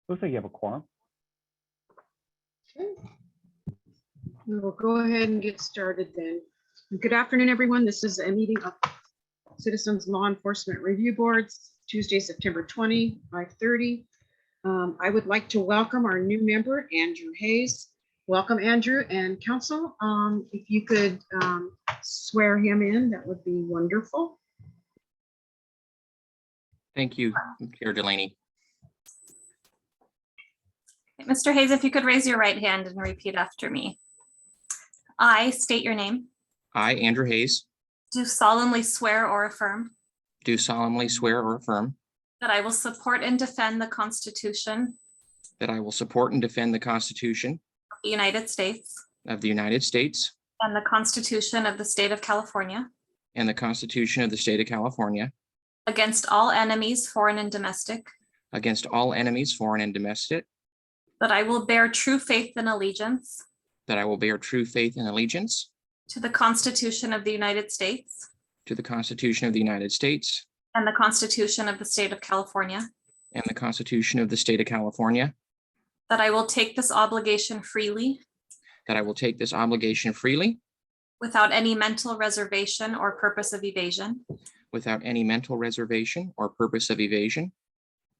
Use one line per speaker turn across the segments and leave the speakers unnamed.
Looks like you have a quorum.
Okay. We'll go ahead and get started then. Good afternoon, everyone. This is a meeting of Citizens Law Enforcement Review Boards, Tuesday, September 20, 5:30. I would like to welcome our new member, Andrew Hayes. Welcome, Andrew, and council. If you could swear him in, that would be wonderful.
Thank you, Chair Delaney.
Mr. Hayes, if you could raise your right hand and repeat after me. I state your name.
I, Andrew Hayes,
Do solemnly swear or affirm
do solemnly swear or affirm
that I will support and defend the Constitution
that I will support and defend the Constitution
of the United States
of the United States
and the Constitution of the State of California
and the Constitution of the State of California
against all enemies, foreign and domestic,
against all enemies, foreign and domestic,
that I will bear true faith and allegiance
that I will bear true faith and allegiance
to the Constitution of the United States
to the Constitution of the United States
and the Constitution of the State of California,
and the Constitution of the State of California,
that I will take this obligation freely
that I will take this obligation freely
without any mental reservation or purpose of evasion,
without any mental reservation or purpose of evasion,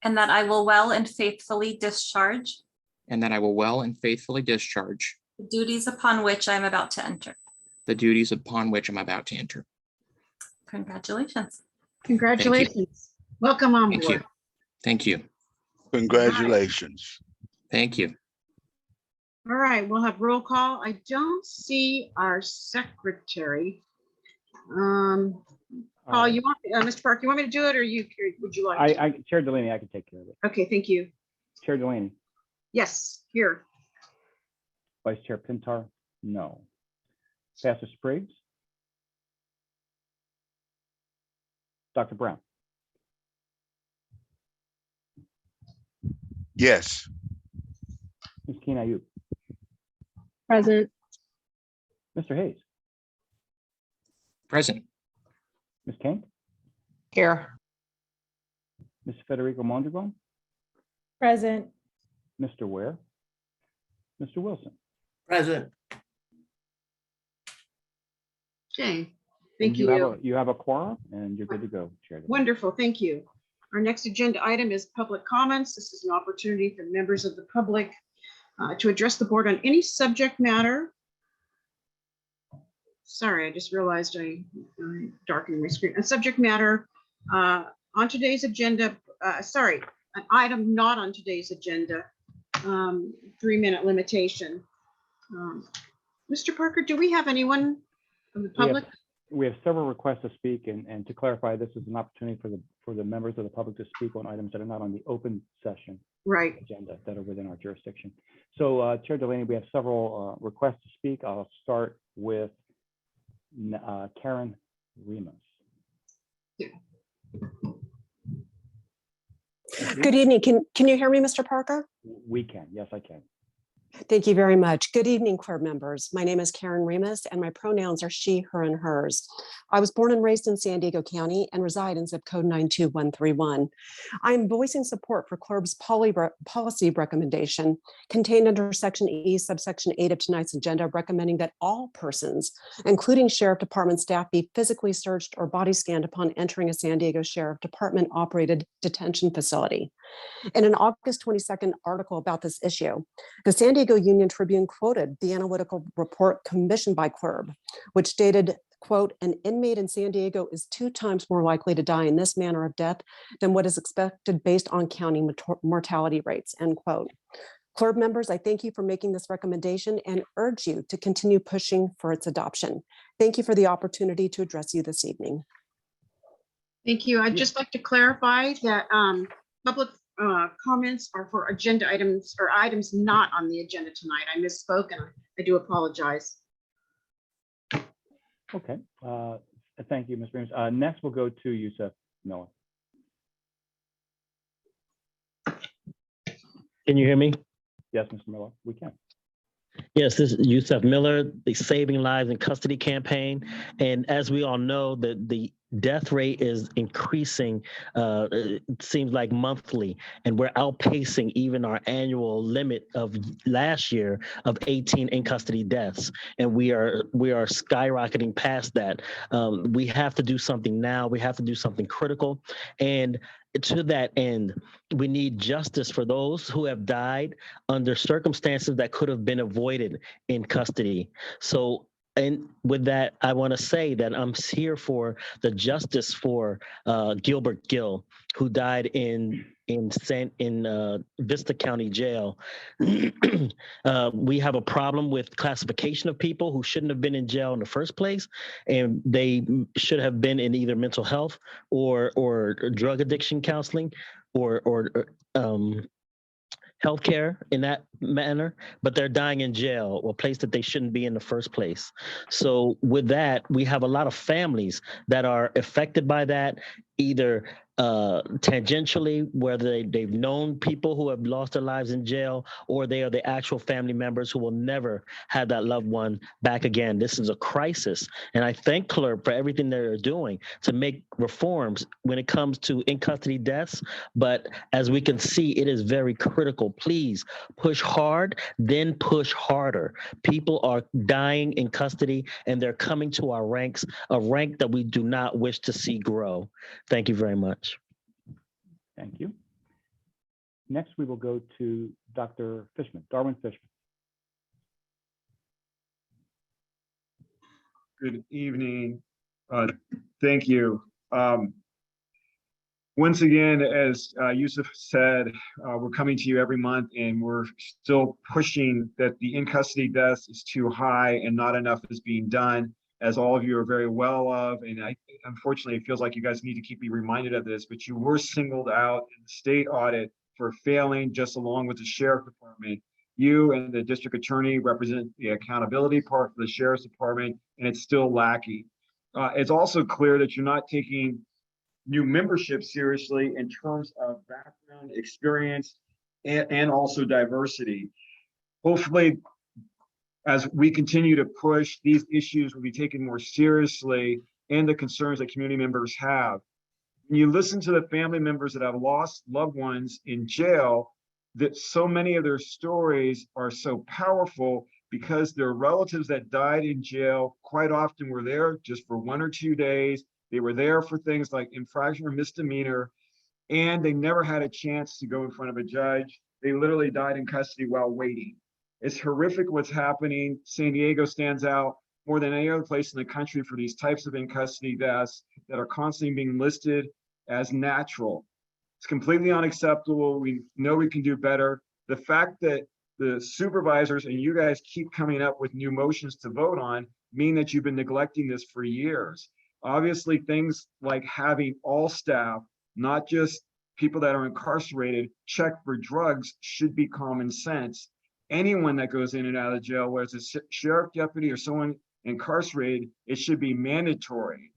and that I will well and faithfully discharge
and that I will well and faithfully discharge
the duties upon which I am about to enter.
the duties upon which I'm about to enter.
Congratulations.
Congratulations. Welcome on
Thank
board.
you. Thank you.
Congratulations.
Thank you.
All right, we'll have roll call. I don't see our secretary. Paul, you want, Mr. Park, you want me to do it or would you like? to?
Chair Delaney, I can take care of it.
Okay, thank you.
Chair Delaney,
Yes, here.
Vice Chair Pintar, no. Pastor Spriggs? Dr. Brown?
Yes.
Ms. Keen Ayub?
Present.
Mr. Hayes?
Present.
Ms. King?
Here.
Ms. Federico Mondragon?
Present.
Mr. Ware? Mr. Wilson?
Present.
Okay, thank
And
you.
You have a quorum and you're good to go, Chair. Delaney.
Wonderful, thank you. Our next agenda item is public comments. This is an opportunity for members of the public to address the board on any subject matter. Sorry, I just realized I darkened my screen. A subject matter on today's agenda, sorry, an item not on today's agenda, 3-minute limitation. Mr. Parker, do we have anyone from the public?
We have several requests to speak, and to clarify, this is an opportunity for the members of the public to speak on items that are not on the open session
Right.
agenda that are within our jurisdiction. So Chair Delaney, we have several requests to speak. I'll start with Karen Remus.
Good evening. Can you hear me, Mr. Parker?
We can, yes, I can.
Thank you very much. Good evening, CLERB members. My name is Karen Remus and my pronouns are she, her, and hers. I was born and raised in San Diego County and reside in zip code 92131. I'm voicing support for CLERB's policy recommendation contained under Section E, subsection 8 of tonight's agenda, recommending that all persons, including Sheriff Department staff, be physically searched or body scanned upon entering a San Diego Sheriff Department operated detention facility. In an August 22nd article about this issue, the San Diego Union Tribune quoted the analytical report commissioned by CLERB, which stated, quote, "An inmate in San Diego is 2 times more likely to die in this manner of death than what is expected based on county mortality rates," end quote. CLERB members, I thank you for making this recommendation and urge you to continue pushing for its adoption. Thank you for the opportunity to address you this evening.
Thank you. I'd just like to clarify that public comments are for agenda items or items not on the agenda tonight. I misspoke and I do apologize.
Okay, thank you, Ms. Remus. Next, we'll go to Yusef Miller.
Can you hear me?
Yes, Mr. Miller, we can.
Yes, this is Yusuf Miller, the Saving Lives in Custody campaign. And as we all know, the death rate is increasing, it seems like monthly, and we're outpacing even our annual limit of last year of 18 in custody deaths. And we are skyrocketing past that. We have to do something now. We have to do something critical. And to that end, we need justice for those who have died under circumstances that could have been avoided in custody. So, and with that, I want to say that I'm here for the justice for Gilbert Gill, who died in Vista County Jail. We have a problem with classification of people who shouldn't have been in jail in the first place, and they should have been in either mental health or drug addiction counseling or healthcare in that manner, but they're dying in jail, or a place that they shouldn't be in the first place. So with that, we have a lot of families that are affected by that, either tangentially, whether they've known people who have lost their lives in jail, or they are the actual family members who will never have that loved one back again. This is a crisis. And I thank CLERB for everything they're doing to make reforms when it comes to in custody deaths. But as we can see, it is very critical. Please push hard, then push harder. People are dying in custody, and they're coming to our ranks, a rank that we do not wish to see grow. Thank you very much.
Thank you. Next, we will go to Dr. Fishman, Darwin Fishman.
Good evening. Thank you. Once again, as Yusuf said, we're coming to you every month, and we're still pushing that the in custody deaths is too high and not enough is being done, as all of you are very well of. And unfortunately, it feels like you guys need to keep me reminded of this, but you were singled out in the state audit for failing, just along with the sheriff department. You and the district attorney represent the accountability part for the sheriff's department, and it's still lacking. It's also clear that you're not taking new membership seriously in terms of background, experience, and also diversity. Hopefully, as we continue to push, these issues will be taken more seriously, and the concerns that community members have. When you listen to the family members that have lost loved ones in jail, that so many of their stories are so powerful because their relatives that died in jail quite often were there just for 1 or 2 days. They were there for things like infraction or misdemeanor, and they never had a chance to go in front of a judge. They literally died in custody while waiting. It's horrific what's happening. San Diego stands out more than any other place in the country for these types of in custody deaths that are constantly being listed as natural. It's completely unacceptable. We know we can do better. The fact that the supervisors and you guys keep coming up with new motions to vote on mean that you've been neglecting this for years. Obviously, things like having all staff, not just people that are incarcerated, check for drugs should be common sense. Anyone that goes in and out of jail, whether it's a sheriff deputy or someone incarcerated, it should be mandatory.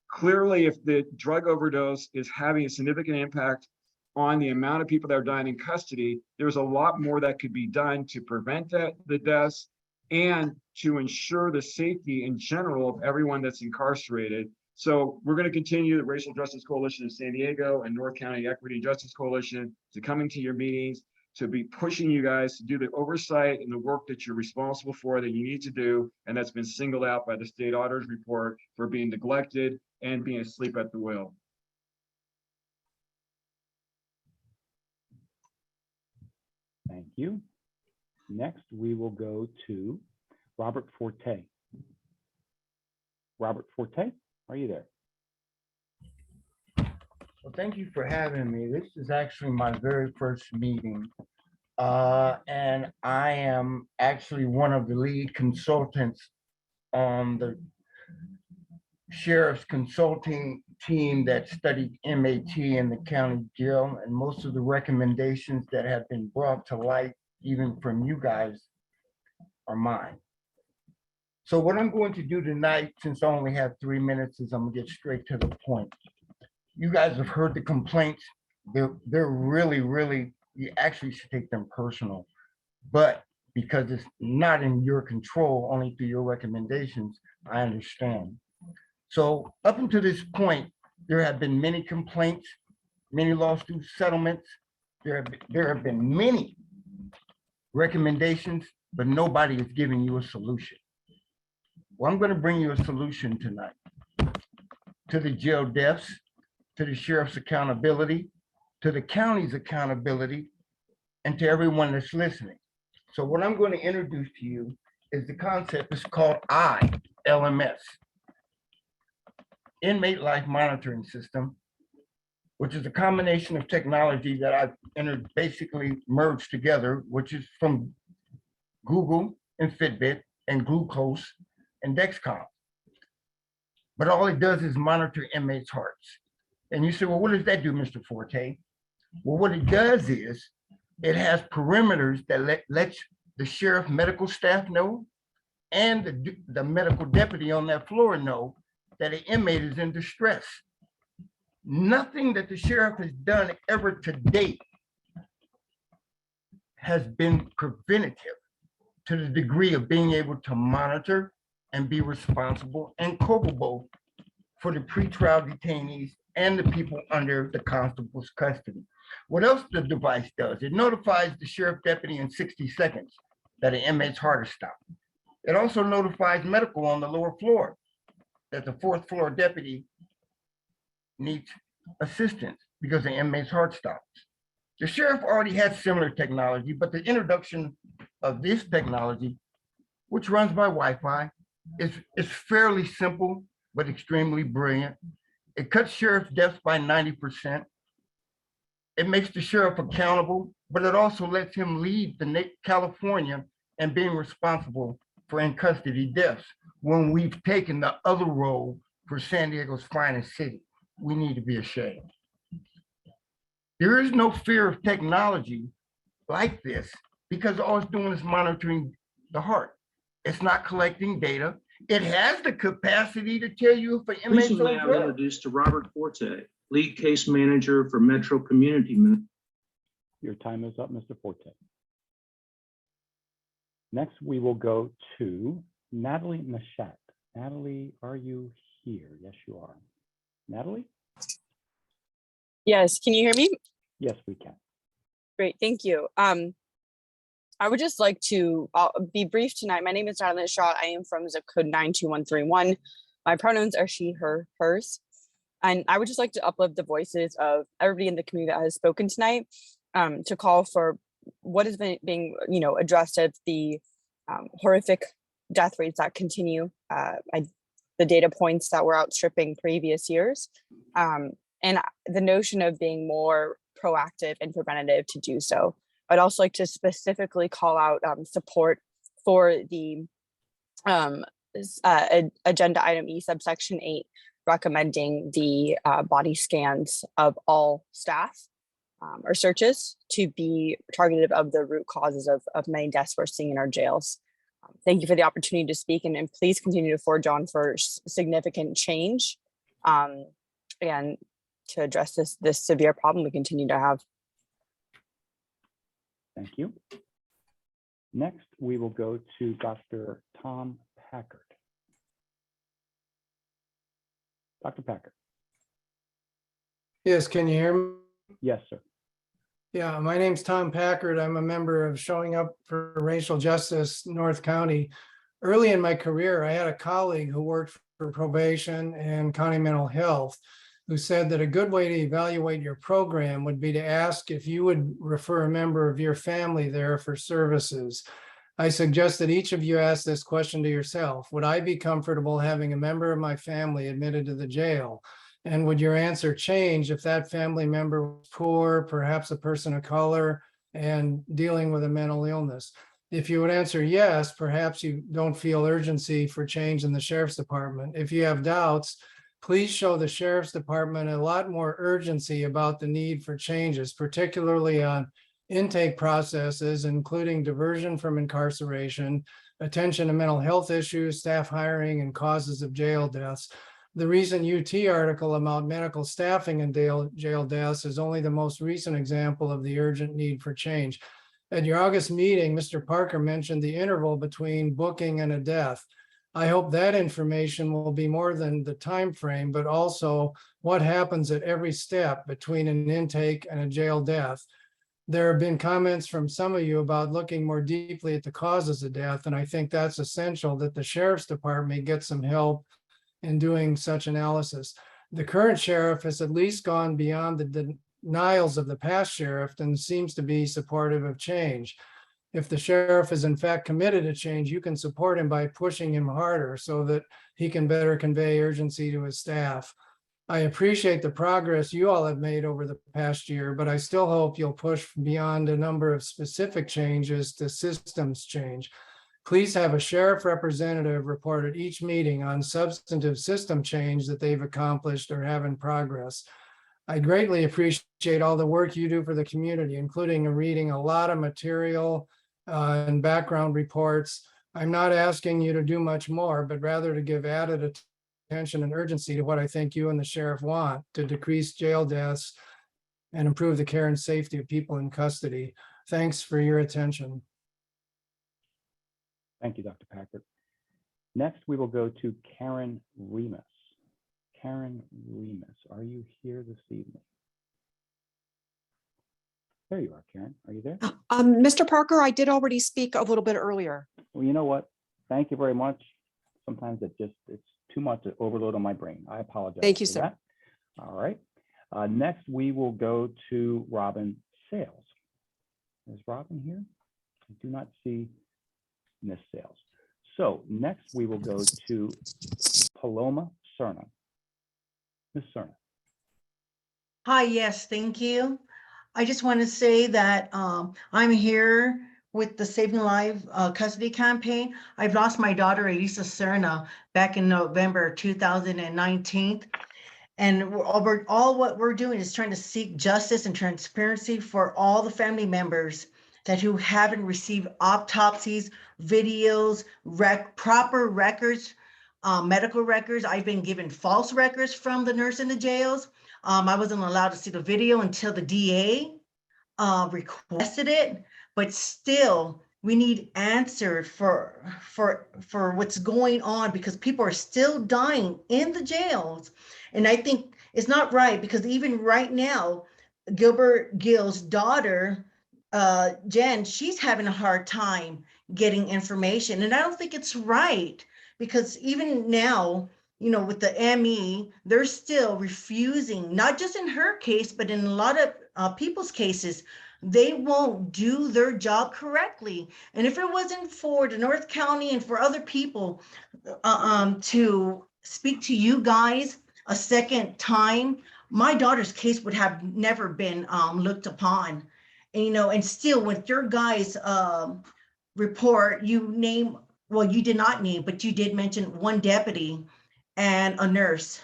Clearly, if the drug overdose is having a significant impact on the amount of people that are dying in custody, there's a lot more that could be done to prevent the deaths and to ensure the safety in general of everyone that's incarcerated. So we're going to continue the Racial Justice Coalition in San Diego and North County Equity and Justice Coalition to coming to your meetings, to be pushing you guys to do the oversight and the work that you're responsible for, that you need to do, and that's been singled out by the state auditor's report for being neglected and being asleep at the wheel.
Thank you. Next, we will go to Robert Forte. Robert Forte, are you there?
Well, thank you for having me. This is actually my very first meeting. And I am actually one of the lead consultants on the sheriff's consulting team that studied MAT in the county jail, and most of the recommendations that have been brought to light, even from you guys, are mine. So what I'm going to do tonight, since I only have 3 minutes, is I'm gonna get straight to the point. You guys have heard the complaints. They're really, you actually should take them personal. But because it's not in your control, only through your recommendations, I understand. So up until this point, there have been many complaints, many lawsuit settlements. There have been many recommendations, but nobody is giving you a solution. Well, I'm going to bring you a solution tonight to the jail deaths, to the sheriff's accountability, to the county's accountability, and to everyone that's listening. So what I'm going to introduce to you is the concept. It's called ILMS, Inmate Life Monitoring System, which is a combination of technology that I've basically merged together, which is from Google and Fitbit and Glucose and Dexcom. But all it does is monitor inmates' hearts. And you say, well, what does that do, Mr. Forte? Well, what it does is it has perimeters that lets the sheriff medical staff know and the medical deputy on that floor know that an inmate is in distress. Nothing that the sheriff has done ever to date has been preventative to the degree of being able to monitor and be responsible and culpable for the pretrial detainees and the people under the constable's custody. What else the device does? It notifies the sheriff deputy in 60 seconds that an inmate's heart is stopped. It also notifies medical on the lower floor that the fourth floor deputy needs assistance because the inmate's heart stops. The sheriff already has similar technology, but the introduction of this technology, which runs by Wi-Fi, is fairly simple, but extremely brilliant. It cuts sheriff deaths by 90%. It makes the sheriff accountable, but it also lets him lead California and being responsible for in custody deaths when we've taken the other role for San Diego's finest city. We need to be ashamed. There is no fear of technology like this because all it's doing is monitoring the heart. It's not collecting data. It has the capacity to tell you if an inmate's on
Recently, I was
drugs.
introduced to Robert Forte, lead case manager for Metro Community.
Your time is up, Mr. Forte. Next, we will go to Natalie Mashat. Natalie, are you here? Yes, you are. Natalie?
Yes, can you hear me?
Yes, we can.
Great, thank you. I would just like to be brief tonight. My name is Natalie Shaw. I am from zip code 92131. My pronouns are she, her, hers. And I would just like to uplift the voices of everybody in the community that has spoken tonight to call for what is being addressed as the horrific death rates that continue. The data points that were outstripping previous years. And the notion of being more proactive and preventative to do so. I'd also like to specifically call out support for the agenda item E subsection 8, recommending the body scans of all staff or searches to be targeted of the root causes of many deaths we're seeing in our jails. Thank you for the opportunity to speak, and please continue to forge on for significant change and to address this severe problem we continue to have.
Thank you. Next, we will go to Dr. Tom Packard. Dr. Packard.
Yes, can you hear me?
Yes, sir.
Yeah, my name's Tom Packard. I'm a member of Showing Up for Racial Justice North County. Early in my career, I had a colleague who worked for probation and county mental health who said that a good way to evaluate your program would be to ask if you would refer a member of your family there for services. I suggest that each of you ask this question to yourself. Would I be comfortable having a member of my family admitted to the jail? And would your answer change if that family member was poor, perhaps a person of color, and dealing with a mental illness? If you would answer yes, perhaps you don't feel urgency for change in the sheriff's department. If you have doubts, please show the sheriff's department a lot more urgency about the need for changes, particularly on intake processes, including diversion from incarceration, attention to mental health issues, staff hiring, and causes of jail deaths. The recent UT article about medical staffing and jail deaths is only the most recent example of the urgent need for change. At your August meeting, Mr. Parker mentioned the interval between booking and a death. I hope that information will be more than the time frame, but also what happens at every step between an intake and a jail death. There have been comments from some of you about looking more deeply at the causes of death, and I think that's essential that the sheriff's department get some help in doing such analysis. The current sheriff has at least gone beyond the denials of the past sheriff and seems to be supportive of change. If the sheriff is in fact committed to change, you can support him by pushing him harder so that he can better convey urgency to his staff. I appreciate the progress you all have made over the past year, but I still hope you'll push beyond a number of specific changes to systems change. Please have a sheriff representative report at each meeting on substantive system change that they've accomplished or have in progress. I greatly appreciate all the work you do for the community, including reading a lot of material and background reports. I'm not asking you to do much more, but rather to give added attention and urgency to what I think you and the sheriff want to decrease jail deaths and improve the care and safety of people in custody. Thanks for your attention.
Thank you, Dr. Packard. Next, we will go to Karen Remus. Karen Remus, are you here this evening? There you are, Karen. Are you there?
Mr. Parker, I did already speak a little bit earlier.
Well, you know what? Thank you very much. Sometimes it's too much overload on my brain. I apologize.
Thank you,
for
sir.
that. All right. Next, we will go to Robin Sales. Is Robin here? I do not see Miss Sales. So next, we will go to Paloma Cerna. Miss Cerna.
Hi, yes, thank you. I just want to say that I'm here with the Saving Lives custody campaign. I've lost my daughter, Elisa Cerna, back in November 2019. And all what we're doing is trying to seek justice and transparency for all the family members who haven't received autopsies, videos, proper records, medical records. I've been given false records from the nurse in the jails. I wasn't allowed to see the video until the DA requested it, but still we need answers for what's going on, because people are still dying in the jails. And I think it's not right, because even right now, Gilbert Gill's daughter, Jen, she's having a hard time getting information. And I don't think it's right, because even now, you know, with the ME, they're still refusing, not just in her case, but in a lot of people's cases, they won't do their job correctly. And if it wasn't for the North County and for other people to speak to you guys a second time, my daughter's case would have never been looked upon. And, you know, and still with your guys' report, you name, well, you did not name, but you did mention one deputy and a nurse.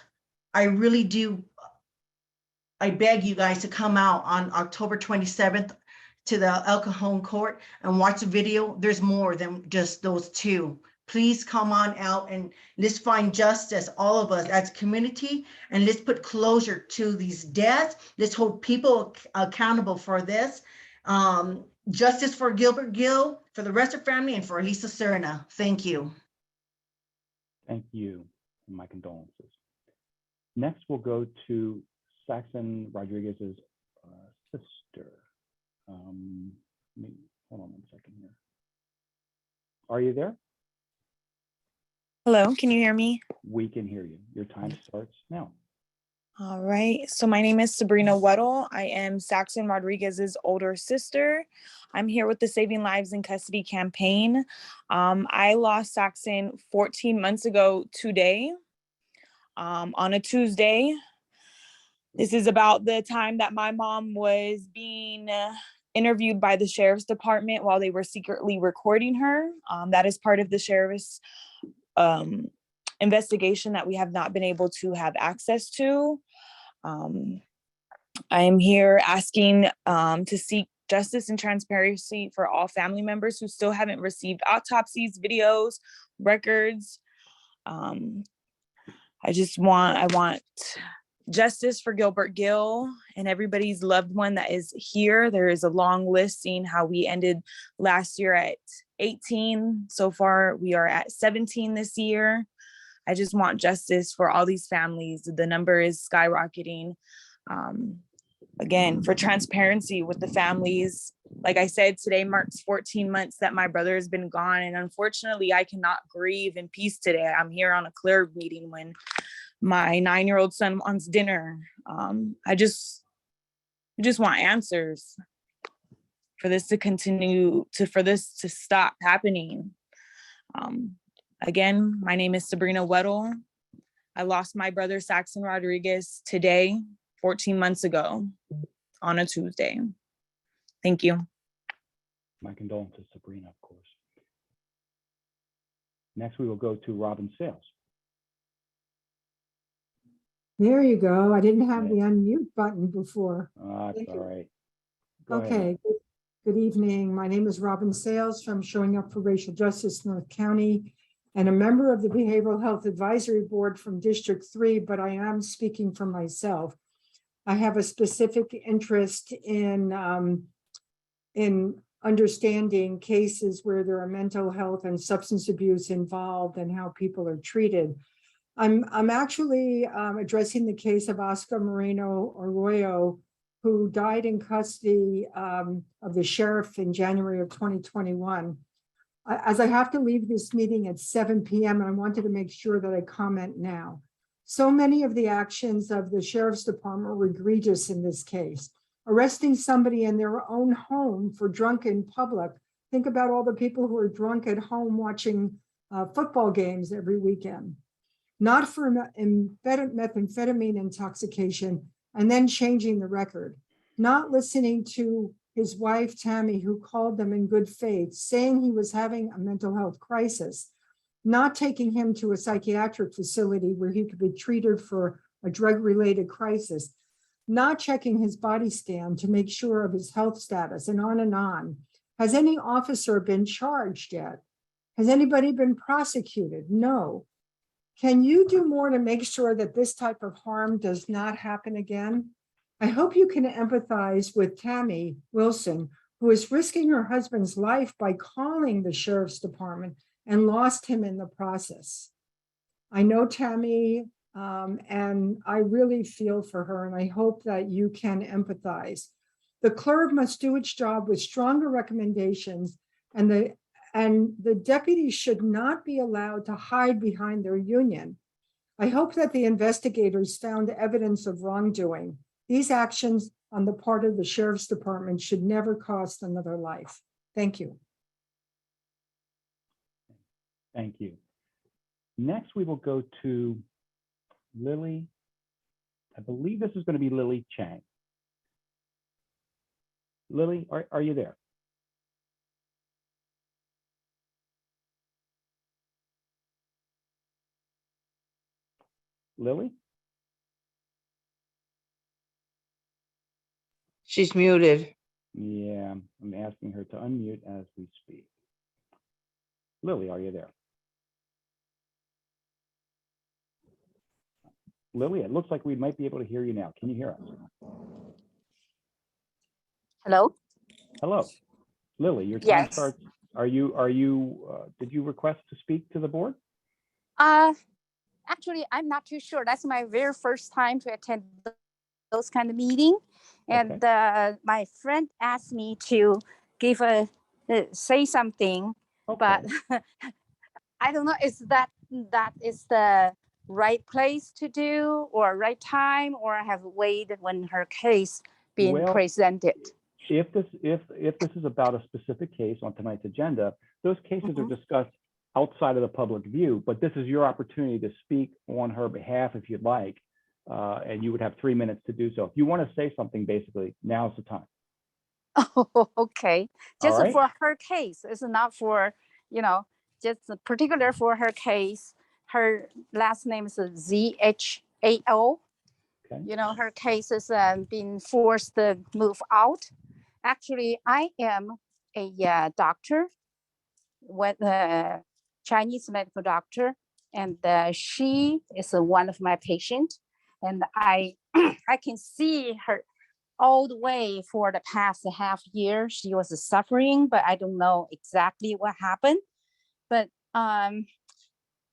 I really do, I beg you guys to come out on October 27th to the El Cajon court and watch the video. There's more than just those two. Please come on out and let's find justice, all of us as a community, and let's put closure to these deaths. Let's hold people accountable for this. Justice for Gilbert Gill, for the rest of the family, and for Elisa Cerna. Thank you.
Thank you, and my condolences. Next, we'll go to Saxon Rodriguez's sister. Hold on 1 second here. Are you there?
Hello, can you hear me?
We can hear you. Your time starts now.
All right, so my name is Sabrina Weddle. I am Saxon Rodriguez's older sister. I'm here with the Saving Lives in Custody campaign. I lost Saxon 14 months ago today, on a Tuesday. This is about the time that my mom was being interviewed by the sheriff's department while they were secretly recording her. That is part of the sheriff's investigation that we have not been able to have access to. I am here asking to seek justice and transparency for all family members who still haven't received autopsies, videos, records. I want justice for Gilbert Gill and everybody's loved one that is here. There is a long list seeing how we ended last year at 18. So far, we are at 17 this year. I just want justice for all these families. The number is skyrocketing. Again, for transparency with the families. Like I said, today marks 14 months that my brother has been gone. And unfortunately, I cannot grieve in peace today. I'm here on a CLERB meeting when my 9-year-old son wants dinner. I just want answers for this to continue, for this to stop happening. Again, my name is Sabrina Weddle. I lost my brother Saxon Rodriguez today, 14 months ago on a Tuesday. Thank you.
My condolences, Sabrina, of course. Next, we will go to Robin Sales.
There you go. I didn't have the unmute button before.
That's
Thank
all
you.
right. Go ahead.
Okay, good evening. My name is Robin Sales from Showing Up for Racial Justice, North County, and a member of the Behavioral Health Advisory Board from District 3, but I am speaking for myself. I have a specific interest in understanding cases where there are mental health and substance abuse involved and how people are treated. I'm actually addressing the case of Oscar Moreno Arroyo, who died in custody of the sheriff in January of 2021. As I have to leave this meeting at 7 p.m., I wanted to make sure that I comment now. So many of the actions of the sheriff's department were egregious in this case. Arresting somebody in their own home for drunk in public. Think about all the people who are drunk at home watching football games every weekend. Not for methamphetamine intoxication, and then changing the record. Not listening to his wife, Tammy, who called them in good faith, saying he was having a mental health crisis. Not taking him to a psychiatric facility where he could be treated for a drug-related crisis. Not checking his body scan to make sure of his health status, and on and on. Has any officer been charged yet? Has anybody been prosecuted? No. Can you do more to make sure that this type of harm does not happen again? I hope you can empathize with Tammy Wilson, who is risking her husband's life by calling the sheriff's department and lost him in the process. I know Tammy, and I really feel for her, and I hope that you can empathize. The CLERB must do its job with stronger recommendations, and the deputies should not be allowed to hide behind their union. I hope that the investigators found evidence of wrongdoing. These actions on the part of the sheriff's department should never cost another life. Thank you.
Thank you. Next, we will go to Lily. I believe this is going to be Lily Chang. Lily, are you there? Lily?
She's muted.
Yeah, I'm asking her to unmute as we speak. Lily, are you there? Lily, it looks like we might be able to hear you now. Can you hear us?
Hello?
Hello. Lily, your time
Yes.
starts. Did you request to speak to the board?
Actually, I'm not too sure. That's my very first time to attend those kind of meeting. And my friend asked me to say something, but I don't know, is that is the right place to do or right time, or I have waited when her case being presented?
If this is about a specific case on tonight's agenda, those cases are discussed outside of the public view, but this is your opportunity to speak on her behalf if you'd like, and you would have 3 minutes to do so. If you want to say something, basically, now's the time.
Oh, okay. Just
right.
For her case. It's not for, just particular for her case. Her last name is ZHAO.
Okay.
Her case is being forced to move out. Actually, I am a doctor with a Chinese medical doctor, and she is one of my patients. And I I can see her all the way for the past half year. She was suffering, but I don't know exactly what happened. But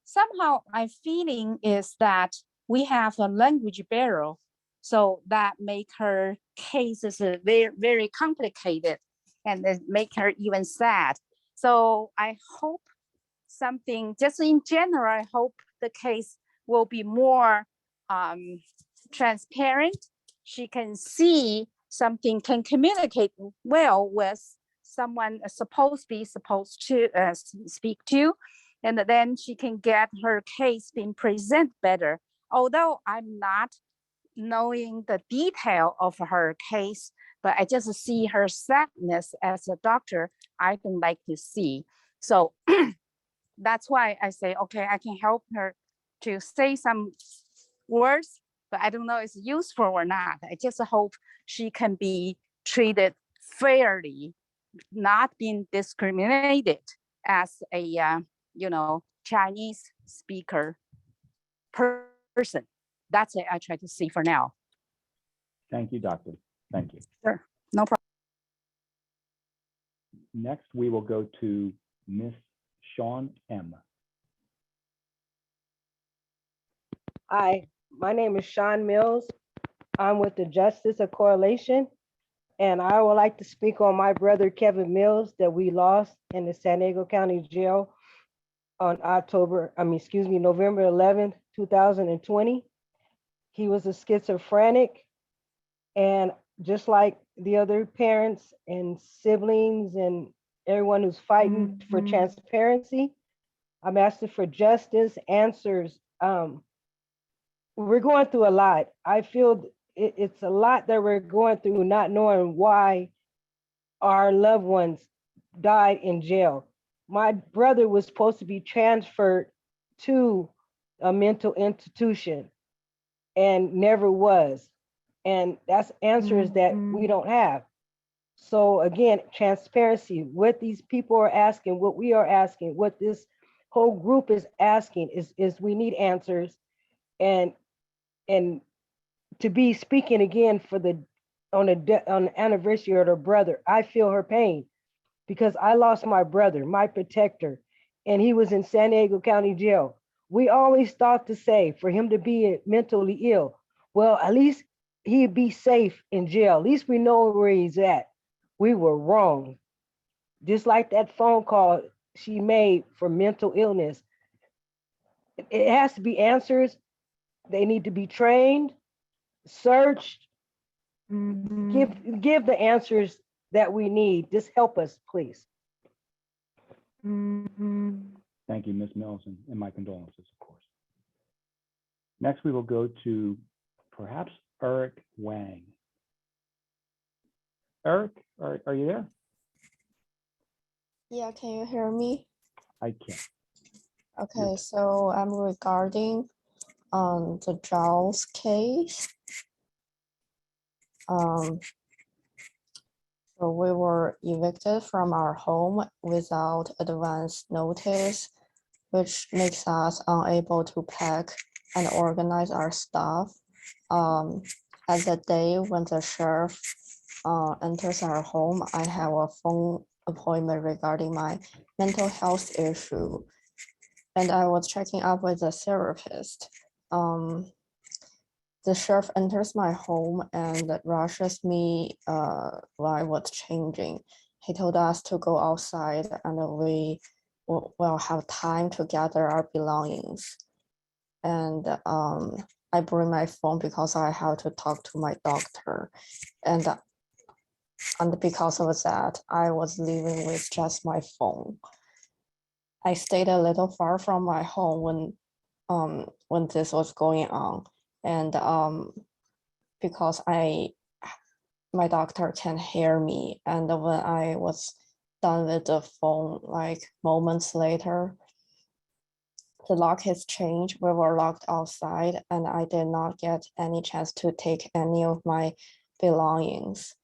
somehow my feeling is that we have a language barrier, so that make her cases very, very complicated and then make her even sad. So I hope something, just in general, I hope the case will be more transparent. She can see something, can communicate well with someone supposed to speak to, and then she can get her case being presented better. Although I'm not knowing the detail of her case, but I just see her sadness as a doctor. I don't like to see. So that's why I say, okay, I can help her to say some words, but I don't know if it's useful or not. I just hope she can be treated fairly, not being discriminated as a, Chinese speaker person. That's it I try to see for now.
Thank you, Doctor. Thank you.
Sure, no problem.
Next, we will go to Miss Sean M.
Hi, my name is Sean Mills. I'm with the Justice of Correlation, and I would like to speak on my brother Kevin Mills that we lost in the San Diego County Jail on November 11th, 2020. He was a schizophrenic, and just like the other parents and siblings and everyone who's fighting for transparency, I'm asking for justice, answers. We're going through a lot. I feel it's a lot that we're going through, not knowing why our loved ones died in jail. My brother was supposed to be transferred to a mental institution and never was. And that's answers that we don't have. So again, transparency, what these people are asking, what we are asking, what this whole group is asking is we need answers. And to be speaking again for on the anniversary of her brother, I feel her pain because I lost my brother, my protector, and he was in San Diego County Jail. We always thought to say for him to be mentally ill, well, at least he'd be safe in jail. At least we know where he's at. We were wrong. Just like that phone call she made for mental illness. It has to be answers. They need to be trained, searched, give the answers that we need. Just help us, please.
Thank you, Ms. Mills, and my condolences, of course. Next, we will go to perhaps Eric Wang. Eric, are you there?
Yeah, can you hear me?
I can.
Okay, so I'm regarding the Giles case. So we were evicted from our home without advance notice, which makes us unable to pack and organize our stuff. At the day when the sheriff enters our home, I have a phone appointment regarding my mental health issue. And I was checking up with the therapist. The sheriff enters my home and rushes me while I was changing. He told us to go outside and we will have time to gather our belongings. And I bring my phone because I have to talk to my doctor. And because of that, I was leaving with just my phone. I stayed a little far from my home when this was going on. And because my doctor can hear me, and when I was done with the phone, like moments later, the lock has changed. We were locked outside, and I did not get any chance to take any of my belongings,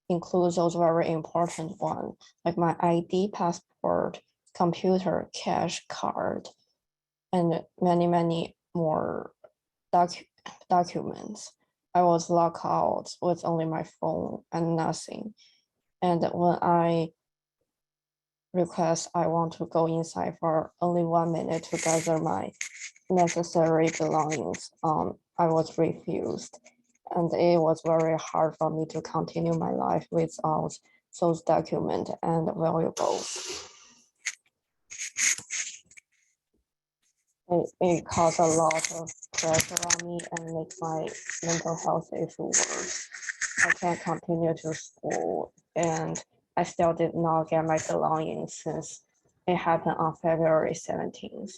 include those very important ones, like my ID, passport, computer, cash card, and many more documents. I was locked out with only my phone and nothing. And when I request I want to go inside for only 1 minute to gather my necessary belongings, I was refused. And it was very hard for me to continue my life without those documents and valuables. It caused a lot of pressure on me and makes my mental health issue worse. I can't continue to school, and I still did not get my belongings since it happened on February 17th.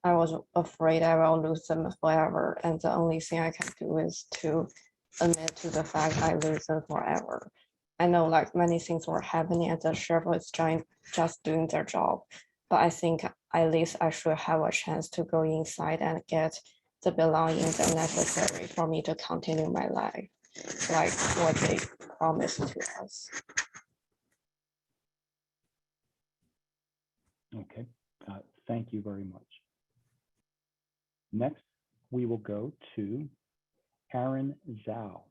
I was afraid I will lose them forever, and the only thing I can do is to admit to the fact I lose them forever. I know like many things were happening and the sheriff was just doing their job, but I think at least I should have a chance to go inside and get the belongings that are necessary for me to continue my life, like what they promised to us.
Okay, thank you very much. Next, we will go to Aaron Zhao.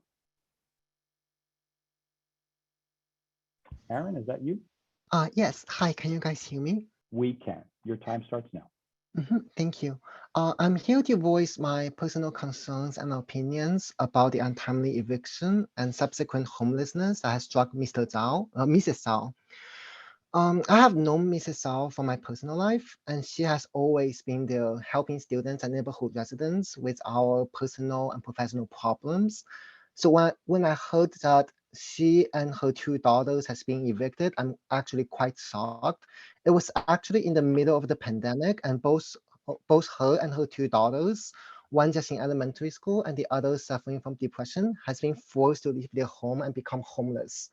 Aaron, is that you?
Yes. Hi, can you guys hear me?
We can. Your time starts now.
Thank you. I'm here to voice my personal concerns and opinions about the untimely eviction and subsequent homelessness that has struck Mrs. Zhao. I have known Mrs. Zhao from my personal life, and she has always been there helping students and neighborhood residents with our personal and professional problems. So when I heard that she and her 2 daughters has been evicted, I'm actually quite shocked. It was actually in the middle of the pandemic, and both her and her 2 daughters, one just in elementary school and the other suffering from depression, has been forced to leave their home and become homeless.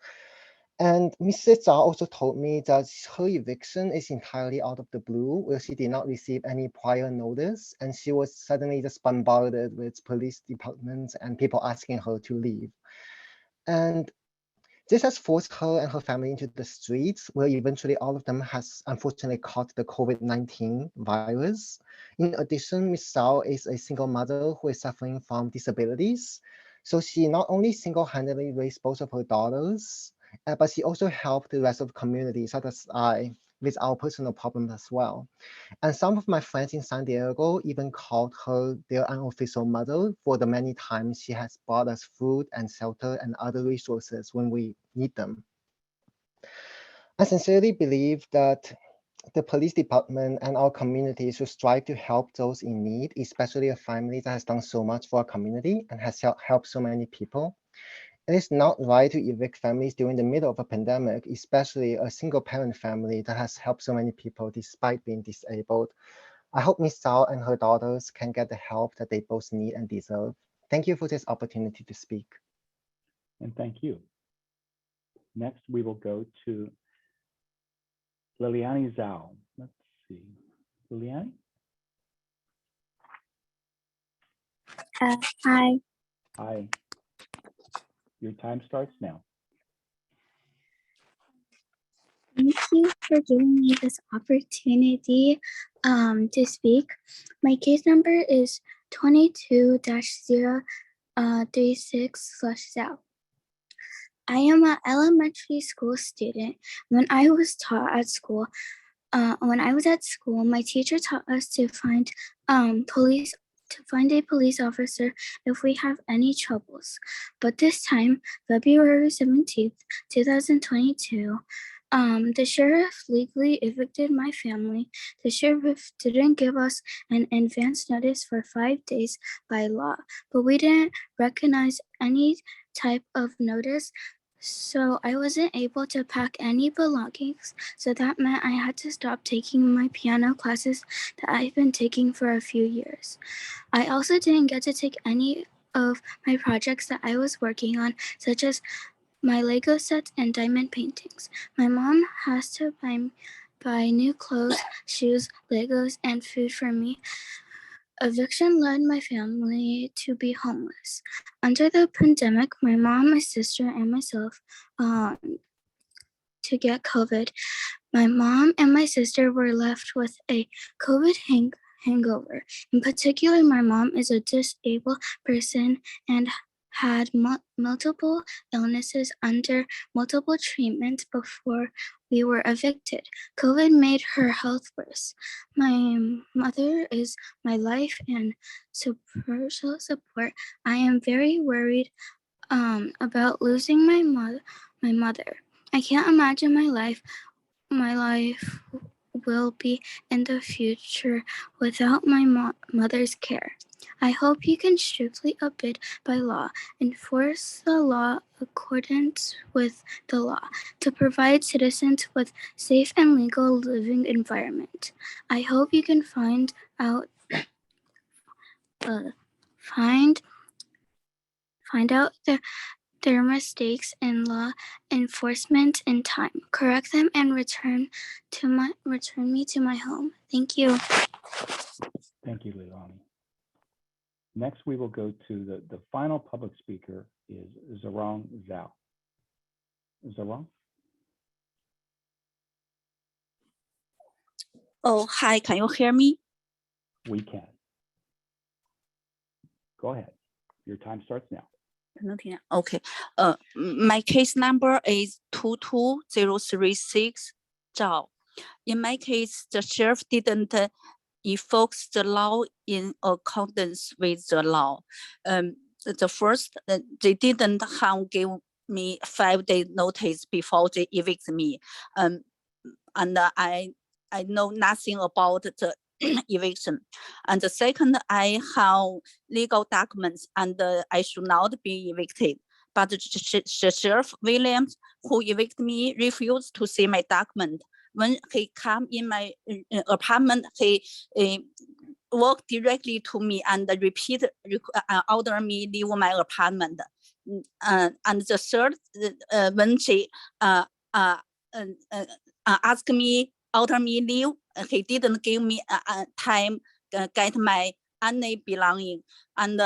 And Mrs. Zhao also told me that her eviction is entirely out of the blue, where she did not receive any prior notice, and she was suddenly just bombarded with police departments and people asking her to leave. And this has forced her and her family into the streets, where eventually all of them has unfortunately caught the COVID-19 virus. In addition, Ms. Zhao is a single mother who is suffering from disabilities. So she not only single-handedly raised both of her daughters, but she also helped the rest of the community, such as I, with our personal problems as well. And some of my friends in San Diego even called her their unofficial mother for the many times she has brought us food and shelter and other resources when we need them. I sincerely believe that the police department and our community should strive to help those in need, especially a family that has done so much for our community and has helped so many people. It is not right to evict families during the middle of a pandemic, especially a single parent family that has helped so many people despite being disabled. I hope Ms. Zhao and her daughters can get the help that they both need and deserve. Thank you for this opportunity to speak.
And thank you. Next, we will go to Liliani Zhao. Let's see. Liliani?
Hi.
Hi. Your time starts now.
Thank you for giving me this opportunity to speak. My case number is 22-036/Zhao. I am an elementary school student. When I was at school, my teacher taught us to find a police officer if we have any troubles. But this time, February 17th, 2022, the sheriff legally evicted my family. The sheriff didn't give us an advance notice for 5 days by law, but we didn't recognize any type of notice. So I wasn't able to pack any belongings. So that meant I had to stop taking my piano classes that I've been taking for a few years. I also didn't get to take any of my projects that I was working on, such as my Lego sets and diamond paintings. My mom has to buy new clothes, shoes, Legos, and food for me. Eviction led my family to be homeless. Under the pandemic, my mom, my sister, and myself to get COVID. My mom and my sister were left with a COVID hangover. In particular, my mom is a disabled person and had multiple illnesses under multiple treatments before we were evicted. COVID made her health worse. My mother is my life and social support. I am very worried about losing my mother. I can't imagine my life will be in the future without my mother's care. I hope you can strictly abide by law, enforce the law accordance with the law to provide citizens with safe and legal living environment. I hope you can find out their mistakes in law enforcement in time, correct them, and return me to my home. Thank you.
Thank you, Leilani. Next, we will go to the final public speaker is Zarong Zhao. Zarong?
Oh, hi, can you hear me?
We can. Go ahead. Your time starts now.
Okay. My case number is 22036 Zhao. In my case, the sheriff didn't enforce the law in accordance with the law. The first, they didn't give me 5-day notice before they evict me. And I know nothing about the eviction. And the second, I have legal documents and I should not be evicted. But the Sheriff Williams, who evicted me, refused to see my document. When he come in my apartment, he walked directly to me and order me leave my apartment. And the third, when she asked me, order me leave, he didn't give me time to get my any belonging, and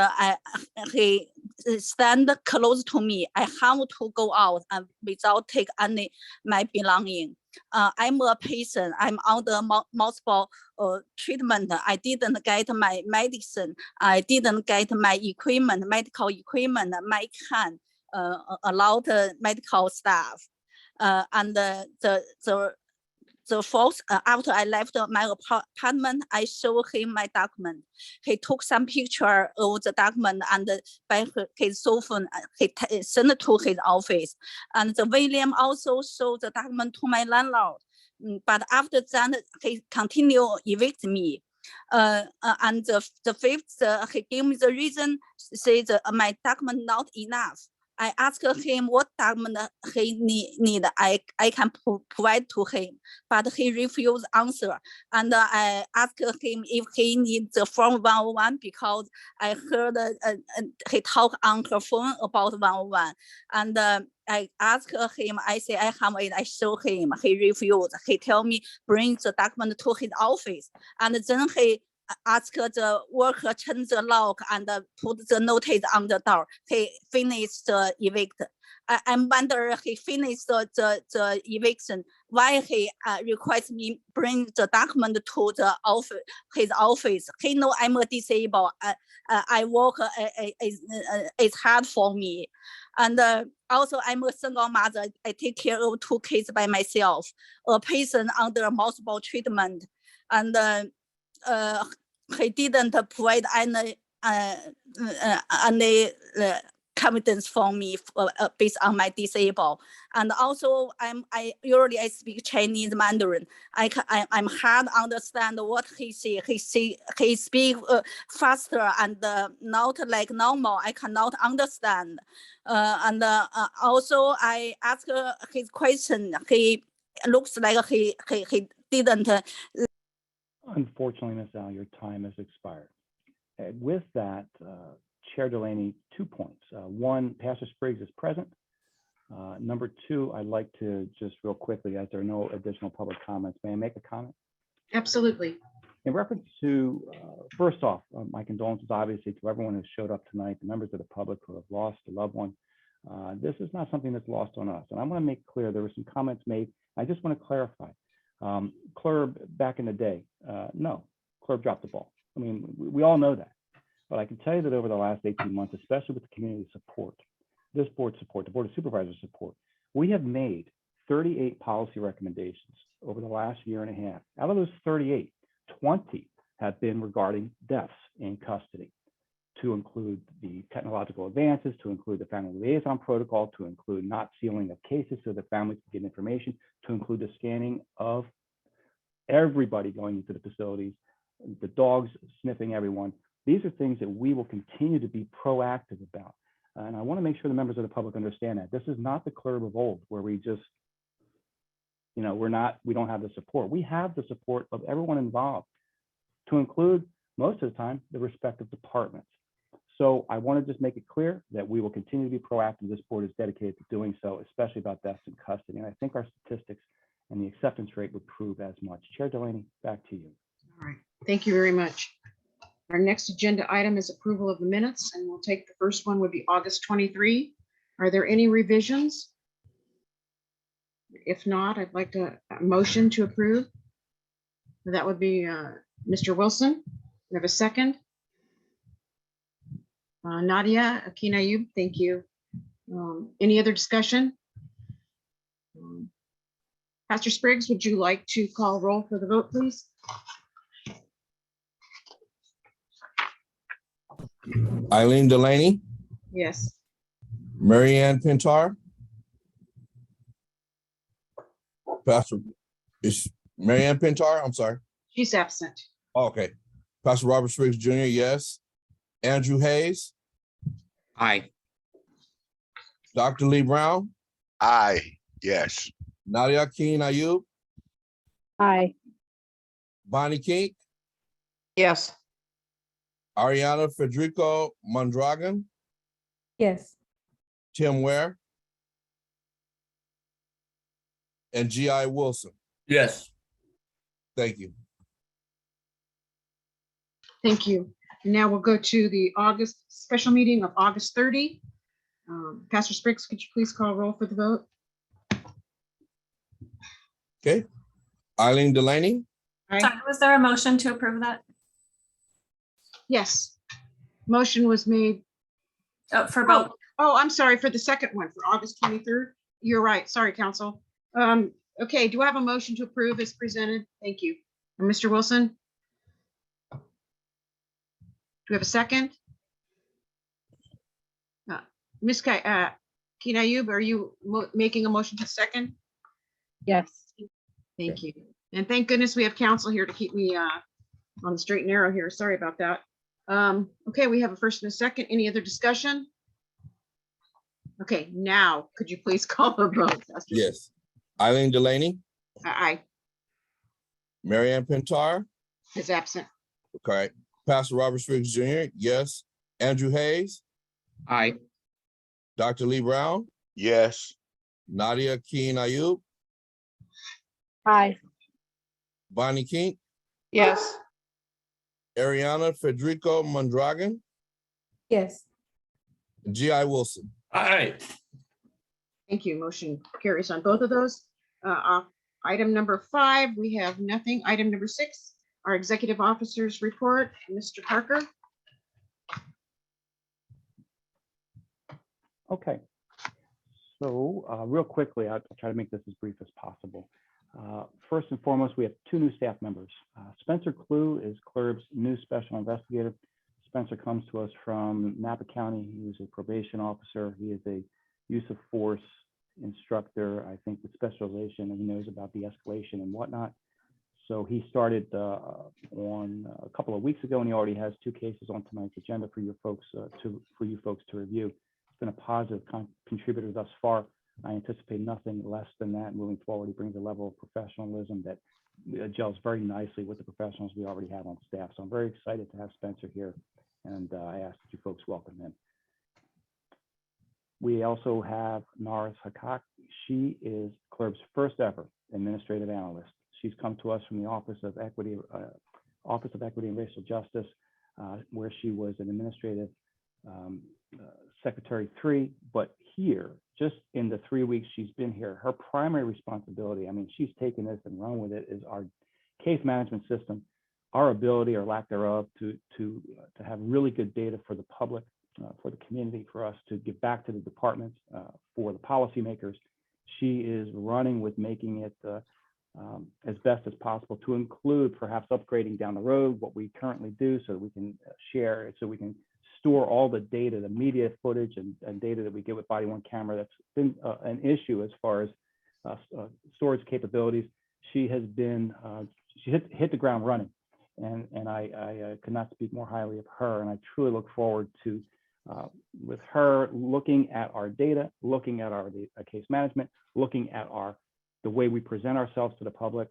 he stand close to me. I have to go out without take any my belonging. I'm a patient. I'm under multiple treatment. I didn't get my medicine. I didn't get my equipment, medical equipment, my can, a lot of medical staff, and the fourth, after I left my apartment, I showed him my document. He took some picture of the document and by his cell phone, he sent it to his office. And the William also showed the document to my landlord. But after that, he continued evict me. And the fifth, he gave me the reason, say that my document not enough. I asked him what document he need. I can provide to him, but he refused answer. And I asked him if he needs the Form 101 because I heard he talk on her phone about 101. And I asked him, I say I have it, I show him. He refused. He tell me bring the document to his office. And then he ask the worker change the lock and put the notice on the door. He finished the evict. I wonder he finished the eviction. Why he request me bring the document to the office, his office? He know I'm a disabled. I work. It's hard for me, and also I'm a single mother. I take care of 2 kids by myself. A patient under multiple treatment, and he didn't provide any confidence for me based on my disabled. And also I usually speak Chinese Mandarin. I'm hard to understand what he say. He speak faster and not like normal. I cannot understand. And also I ask his question. He looks like he didn't.
Unfortunately, Ms. Al, your time has expired. With that, Chair Delaney, 2 points. One, Pastor Spriggs is present. Number 2, I'd like to just real quickly, as there are no additional public comments, may I make a comment?
Absolutely.
In reference to, first off, my condolences obviously to everyone who showed up tonight, the members of the public who have lost a loved one. This is not something that's lost on us. And I want to make clear, there were some comments made. I just want to clarify. CLERB back in the day, no, clerk dropped the ball. I mean, we all know that. But I can tell you that over the last 18 months, especially with the community support, this board support, the Board of Supervisors support, we have made 38 policy recommendations over the last year and a half. Out of those 38, 20 have been regarding deaths in custody, to include the technological advances, to include the family liaison protocol, to include not sealing of cases so that families can get information, to include the scanning of everybody going into the facilities, the dogs sniffing everyone. These are things that we will continue to be proactive about. And I want to make sure the members of the public understand that. This is not the CLERB of old, where we just, we don't have the support. We have the support of everyone involved, to include, most of the time, the respective departments. So I want to just make it clear that we will continue to be proactive. This board is dedicated to doing so, especially about deaths in custody. And I think our statistics and the acceptance rate would prove as much. Chair Delaney, back to you.
All right, thank you very much. Our next agenda item is approval of the minutes, and we'll take the first one would be August 23. Are there any revisions? If not, I'd like a motion to approve. That would be Mr. Wilson. We have a second. Nadia Akinayub, thank you. Any other discussion? Pastor Spriggs, would you like to call roll for the vote, please?
Eileen Delaney,
Yes.
Marianne Pintar. Pastor, is Marianne Pintar? I'm sorry.
She's absent.
Oh, okay. Pastor Robert Spriggs Jr., yes. Andrew Hayes.
Aye.
Dr. Lee Brown.
Aye, yes.
Nadia Keene Ayub.
Aye.
Bonnie King.
Yes.
Ariana Federico Mondragon.
Yes.
Tim Ware. And G.I. Wilson.
Yes.
Thank you.
Thank you. Now we'll go to the August special meeting of August 30. Pastor Spriggs, could you please call roll for the vote?
Okay. Eileen Delaney.
Aye.
Was there a motion to approve that?
Yes. Motion was made.
For both?
Oh, I'm sorry, for the second one, for August 23rd. You're right. Sorry, Council. Okay, do I have a motion to approve as presented? Thank you. And Mr. Wilson? Do we have a second? Ms. Kinayub, are you making a motion to second?
Yes.
Thank you. And thank goodness we have council here to keep me on the straight and narrow here. Sorry about that. Okay, we have a first and a second. Any other discussion? Okay, now could you please call the vote?
Yes. Eileen Delaney.
Aye.
Marianne Pintar.
Is absent.
Okay. Pastor Robert Spriggs Jr., yes. Andrew Hayes.
Aye.
Dr. Lee Brown.
Yes.
Nadia Keene Ayub.
Aye.
Bonnie King.
Yes.
Ariana Federico Mondragon.
Yes.
G.I. Wilson.
Aye.
Thank you. Motion carries on both of those. Item number 5, we have nothing. Item number 6, our executive officers report. Mr. Parker.
Okay. So real quickly, I'll try to make this as brief as possible. First and foremost, we have 2 new staff members. Spencer Clue is CLERB's new special investigator. Spencer comes to us from Napa County. He was a probation officer. He is a use of force instructor, I think, with specialization, and he knows about the escalation and whatnot. So he started on a couple of weeks ago, and he already has 2 cases on tonight's agenda for your folks to review. It's been a positive contributor thus far. I anticipate nothing less than that moving forward. He brings a level of professionalism that gels very nicely with the professionals we already have on staff. So I'm very excited to have Spencer here, and I ask that you folks welcome him. We also have Naris Hakak. She is CLERB's first ever administrative analyst. She's come to us from the Office of Equity and Racial Justice, where she was an administrative Secretary 3, but here, just in the 3 weeks she's been here, her primary responsibility, I mean, she's taken this and run with it, is our case management system our ability or lack thereof to have really good data for the public, for the community, for us to give back to the departments, for the policymakers. She is running with making it as best as possible to include perhaps upgrading down the road what we currently do so that we can share it, so we can store all the data, the media footage and data that we get with body-worn camera. That's been an issue as far as storage capabilities. She has been, she hit the ground running, and I could not speak more highly of her. And I truly look forward to, with her, looking at our data, looking at our case management, looking at the way we present ourselves to the public,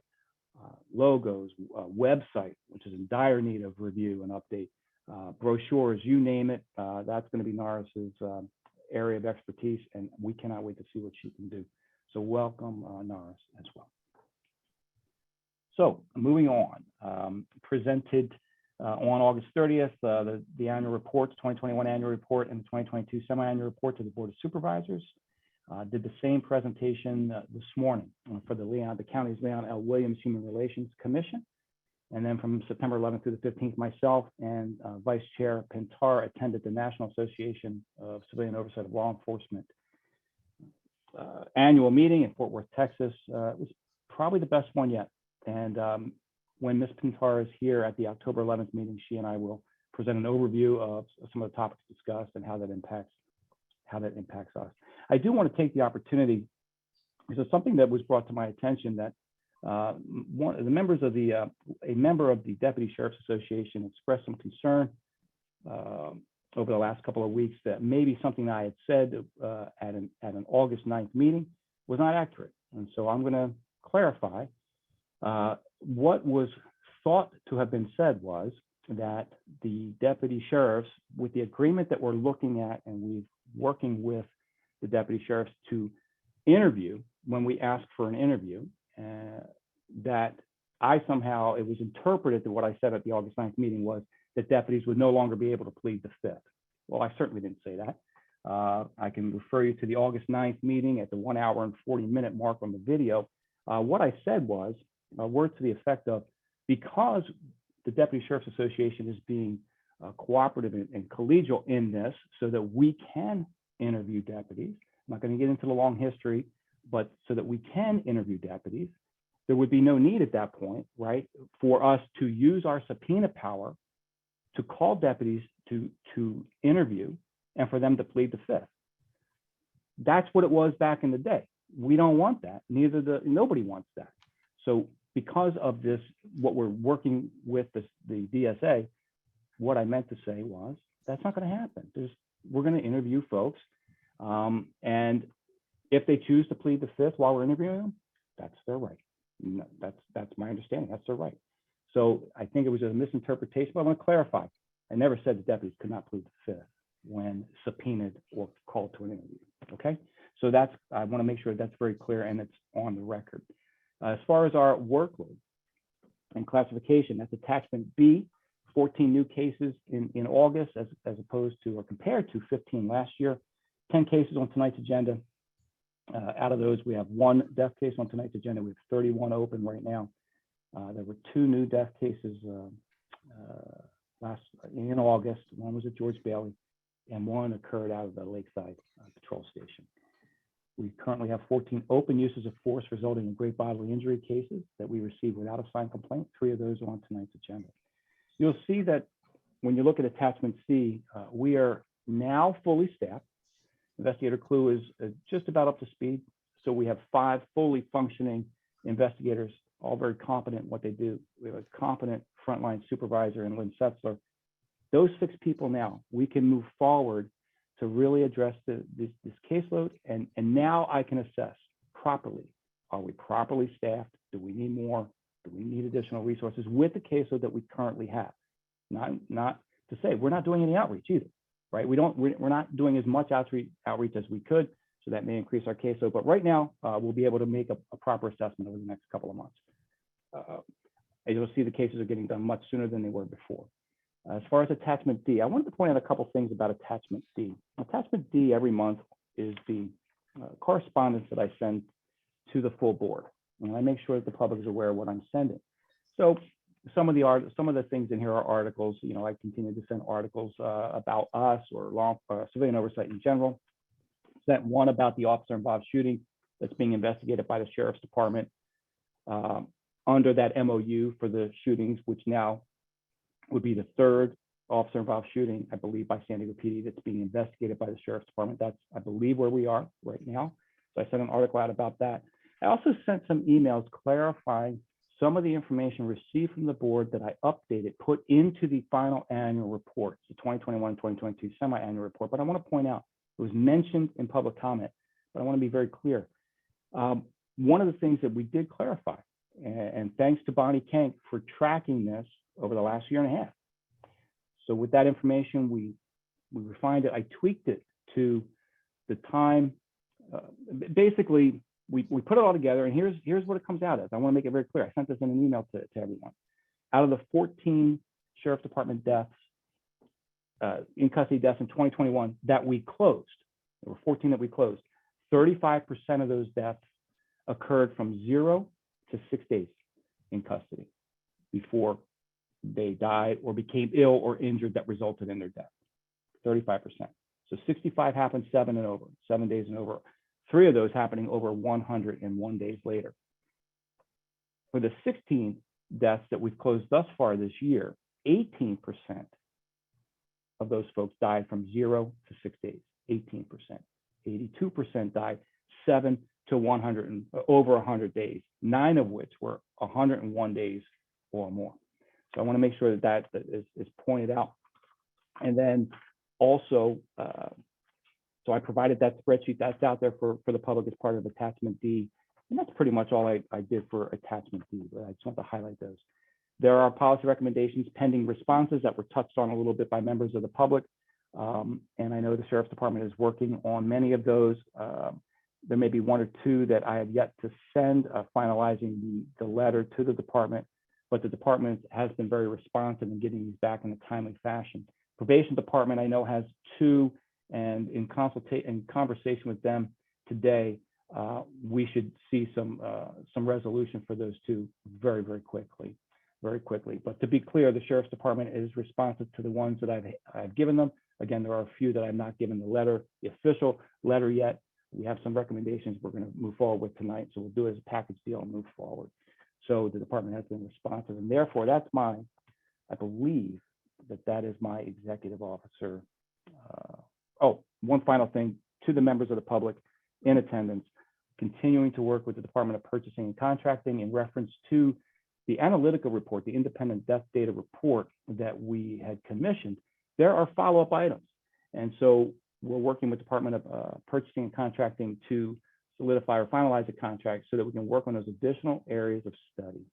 logos, website, which is in dire need of review and update, brochures, you name it. That's going to be Naris's area of expertise, and we cannot wait to see what she can do. So welcome, Naris, as well. So moving on, presented on August 30th, the annual reports, 2021 annual report and the 2022 semi-annual report to the Board of Supervisors. Did the same presentation this morning for the county's Leon L. Williams Human Relations Commission. And then from September 11th through the 15th, myself and Vice Chair Pintar attended the National Association of Civilian Oversight of Law Enforcement annual meeting in Fort Worth, Texas. It was probably the best one yet. And when Ms. Pintar is here at the October 11th meeting, she and I will present an overview of some of the topics discussed and how that impacts us. I do want to take the opportunity, because it's something that was brought to my attention that one of the members of a member of the Deputy Sheriff's Association expressed some concern over the last couple of weeks that maybe something I had said at an August 9th meeting was not accurate. And so I'm going to clarify. What was thought to have been said was that the deputy sheriffs, with the agreement that we're looking at, and we're working with the deputy sheriffs to interview when we ask for an interview, that it was interpreted that what I said at the August 9th meeting was that deputies would no longer be able to plead the fifth. Well, I certainly didn't say that. I can refer you to the August 9th meeting at the 1 hour and 40-minute mark on the video. What I said was a word to the effect of, because the Deputy Sheriff's Association is being cooperative and collegial in this so that we can interview deputies. I'm not going to get into the long history, but so that we can interview deputies, there would be no need at that point, right, for us to use our subpoena power to call deputies to interview and for them to plead the fifth. That's what it was back in the day. We don't want that. Nobody wants that. So because of this, what we're working with the DSA, what I meant to say was that's not going to happen. We're going to interview folks, and if they choose to plead the fifth while we're interviewing them, that's their right. That's my understanding. That's their right. So I think it was a misinterpretation, but I want to clarify. I never said the deputies could not plead the fifth when subpoenaed or called to an interview. Okay, so I want to make sure that's very clear and it's on the record. As far as our workload and classification, that's attachment B, 14 new cases in August as opposed to, or compared to 15 last year, 10 cases on tonight's agenda. Out of those, we have 1 death case on tonight's agenda. We have 31 open right now. There were 2 new death cases in August. One was at George Bailey, and 1 occurred out of the Lakeside Patrol Station. We currently have 14 open uses of force resulting in great bodily injury cases that we received without a signed complaint. 3 of those are on tonight's agenda. You'll see that when you look at attachment C, we are now fully staffed. Investigator Clue is just about up to speed. So we have 5 fully functioning investigators, all very competent in what they do. We have a competent frontline supervisor in Lynn Setzler. Those 6 people now, we can move forward to really address this caseload. And now I can assess properly, are we properly staffed? Do we need more? Do we need additional resources with the caseload that we currently have? Not to say we're not doing any outreach either, right? We're not doing as much outreach as we could, so that may increase our caseload. But right now, we'll be able to make a proper assessment over the next couple of months. As you'll see, the cases are getting done much sooner than they were before. As far as attachment D, I wanted to point out a couple things about attachment D. Attachment D every month is the correspondence that I send to the full board. And I make sure that the public is aware of what I'm sending. So some of the things in here are articles. You know, I continue to send articles about us or civilian oversight in general. Sent one about the officer involved shooting that's being investigated by the Sheriff's Department under that MOU for the shootings, which now would be the third officer involved shooting, I believe, by San Diego PD that's being investigated by the Sheriff's Department. That's, I believe, where we are right now. So I sent an article out about that. I also sent some emails clarifying some of the information received from the board that I updated, put into the final annual report, the 2021-2022 semi-annual report. But I want to point out, it was mentioned in public comment, but I want to be very clear. One of the things that we did clarify, and thanks to Bonnie Kank for tracking this over the last year and a half. So with that information, we refined it. I tweaked it to the time. Basically, we put it all together, and here's what it comes out as. I want to make it very clear. I sent this in an email to everyone. Out of the 14 Sheriff's Department deaths, in custody deaths in 2021 that we closed, there were 14 that we closed, 35% of those deaths occurred from 0 to 6 days in custody before they died or became ill or injured that resulted in their death. 35%. So 65 happened 7 days and over. 3 of those happening over 101 days later. For the 16 deaths that we've closed thus far this year, 18% of those folks died from 0 to 6 days. 18%. 82% died 7 to 100 and over 100 days, 9 of which were 101 days or more. So I want to make sure that is pointed out. And then also, so I provided that spreadsheet that's out there for the public as part of attachment D. And that's pretty much all I did for attachment D, but I just want to highlight those. There are policy recommendations pending responses that were touched on a little bit by members of the public. And I know the Sheriff's Department is working on many of those. There may be 1 or 2 that I have yet to send, finalizing the letter to the department, but the department has been very responsive in getting these back in a timely fashion. Probation Department, I know, has 2, and in conversation with them today, we should see some resolution for those 2 very, very quickly. But to be clear, the Sheriff's Department is responsive to the ones that I've given them. Again, there are a few that I've not given the official letter yet. We have some recommendations we're going to move forward with tonight, so we'll do it as a package deal and move forward. So the department has been responsive, and therefore that's I believe that is my executive officer. One final thing to the members of the public in attendance, continuing to work with the Department of Purchasing and Contracting in reference to the analytical report, the independent death data report that we had commissioned. There are follow-up items. And so we're working with Department of Purchasing and Contracting to solidify or finalize the contract so that we can work on those additional areas of study.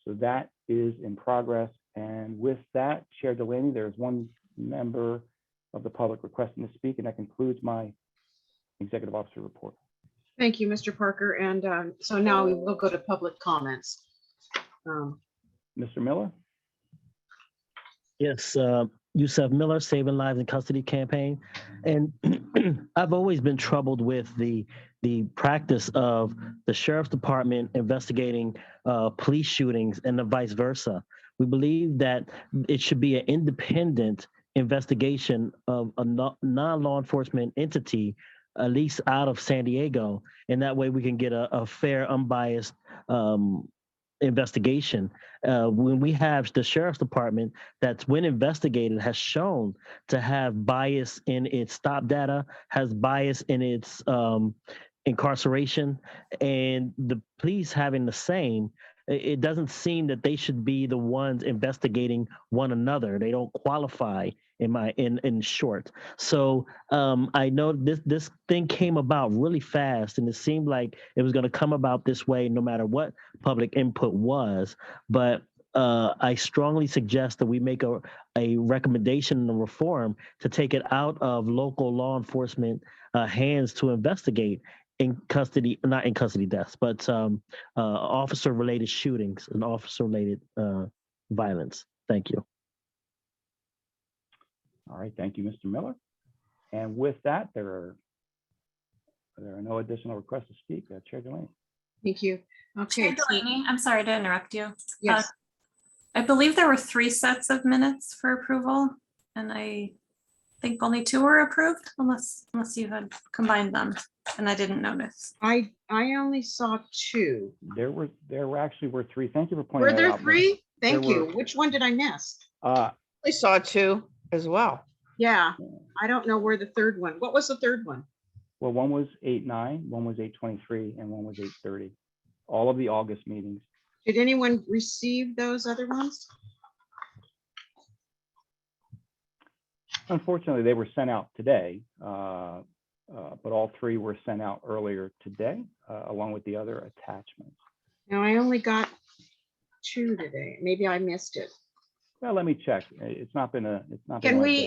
So that is in progress. And with that, Chair Delaney, there is one member of the public requesting to speak, and that concludes my executive officer report.
Thank you, Mr. Parker. And so now we will go to public comments.
Mr. Miller?
Yes, Yusef Miller, Saving Lives in Custody campaign. And I've always been troubled with the practice of the Sheriff's Department investigating police shootings and the vice versa. We believe that it should be an independent investigation of a non-law enforcement entity, at least out of San Diego. And that way we can get a fair, unbiased investigation. When we have the Sheriff's Department that's, when investigated, has shown to have bias in its stop data, has bias in its incarceration, and the police having the same, it doesn't seem that they should be the ones investigating one another. They don't qualify in short. So I know this thing came about really fast, and it seemed like it was going to come about this way no matter what public input was. But I strongly suggest that we make a recommendation and a reform to take it out of local law enforcement hands to investigate in custody, not in custody deaths, but officer-related shootings and officer-related violence. Thank you.
All right, thank you, Mr. Miller. And with that, there are no additional requests to speak. Chair Delaney.
Thank you. Okay.
Chair Delaney, I'm sorry to interrupt you.
Yes.
I believe there were 3 sets of minutes for approval, and I think only 2 were approved, unless you had combined them, and I didn't notice.
I only saw 2.
There actually were 3. Thank you for pointing
Were
that
there
out.
3? Thank
There
you.
were-
Which one did I miss?
Uh,
I saw 2 as well.
Yeah, I don't know where the third one. What was the third one?
well, one was 8:09, one was 8:23, and one was 8:30. All of the August meetings.
Did anyone receive those other ones?
Unfortunately, they were sent out today, but all 3 were sent out earlier today, along with the other attachments.
No, I only got 2 today. Maybe I missed it.
Well, let me check. It's not been a
Can
one
we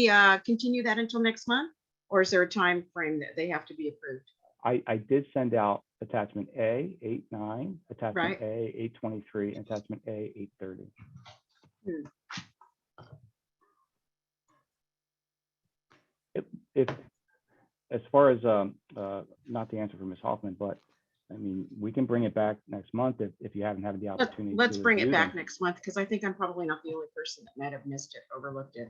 day.
continue that until next month? Or is there a time frame that they have to be approved?
I did send out attachment A, 8:09, attachment
Right.
A, 8:23, and attachment A, 8:30. If, as far as, not the answer for Ms. Hoffman, but I mean, we can bring it back next month if you haven't had the opportunity.
Let's
to
bring it
review
back
them.
next month, because I think I'm probably not the only person that might have missed it, overlooked it.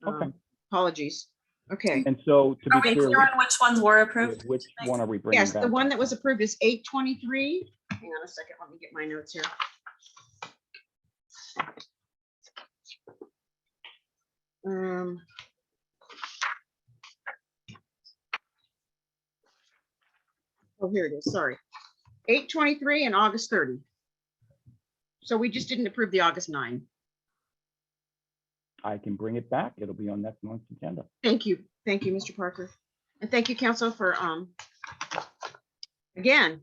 Okay.
Apologies. Okay.
And so to
Are
be
we
clear,
clear on which ones were approved?
which one are we bringing
Yes,
back?
the one that was approved is 8:23. Hang on a second, let me get my notes here. Oh, here it is, sorry. 8:23 and August 30. So we just didn't approve the August 9.
I can bring it back. It'll be on next month's agenda.
Thank you, Mr. Parker. And thank you, council, for, again.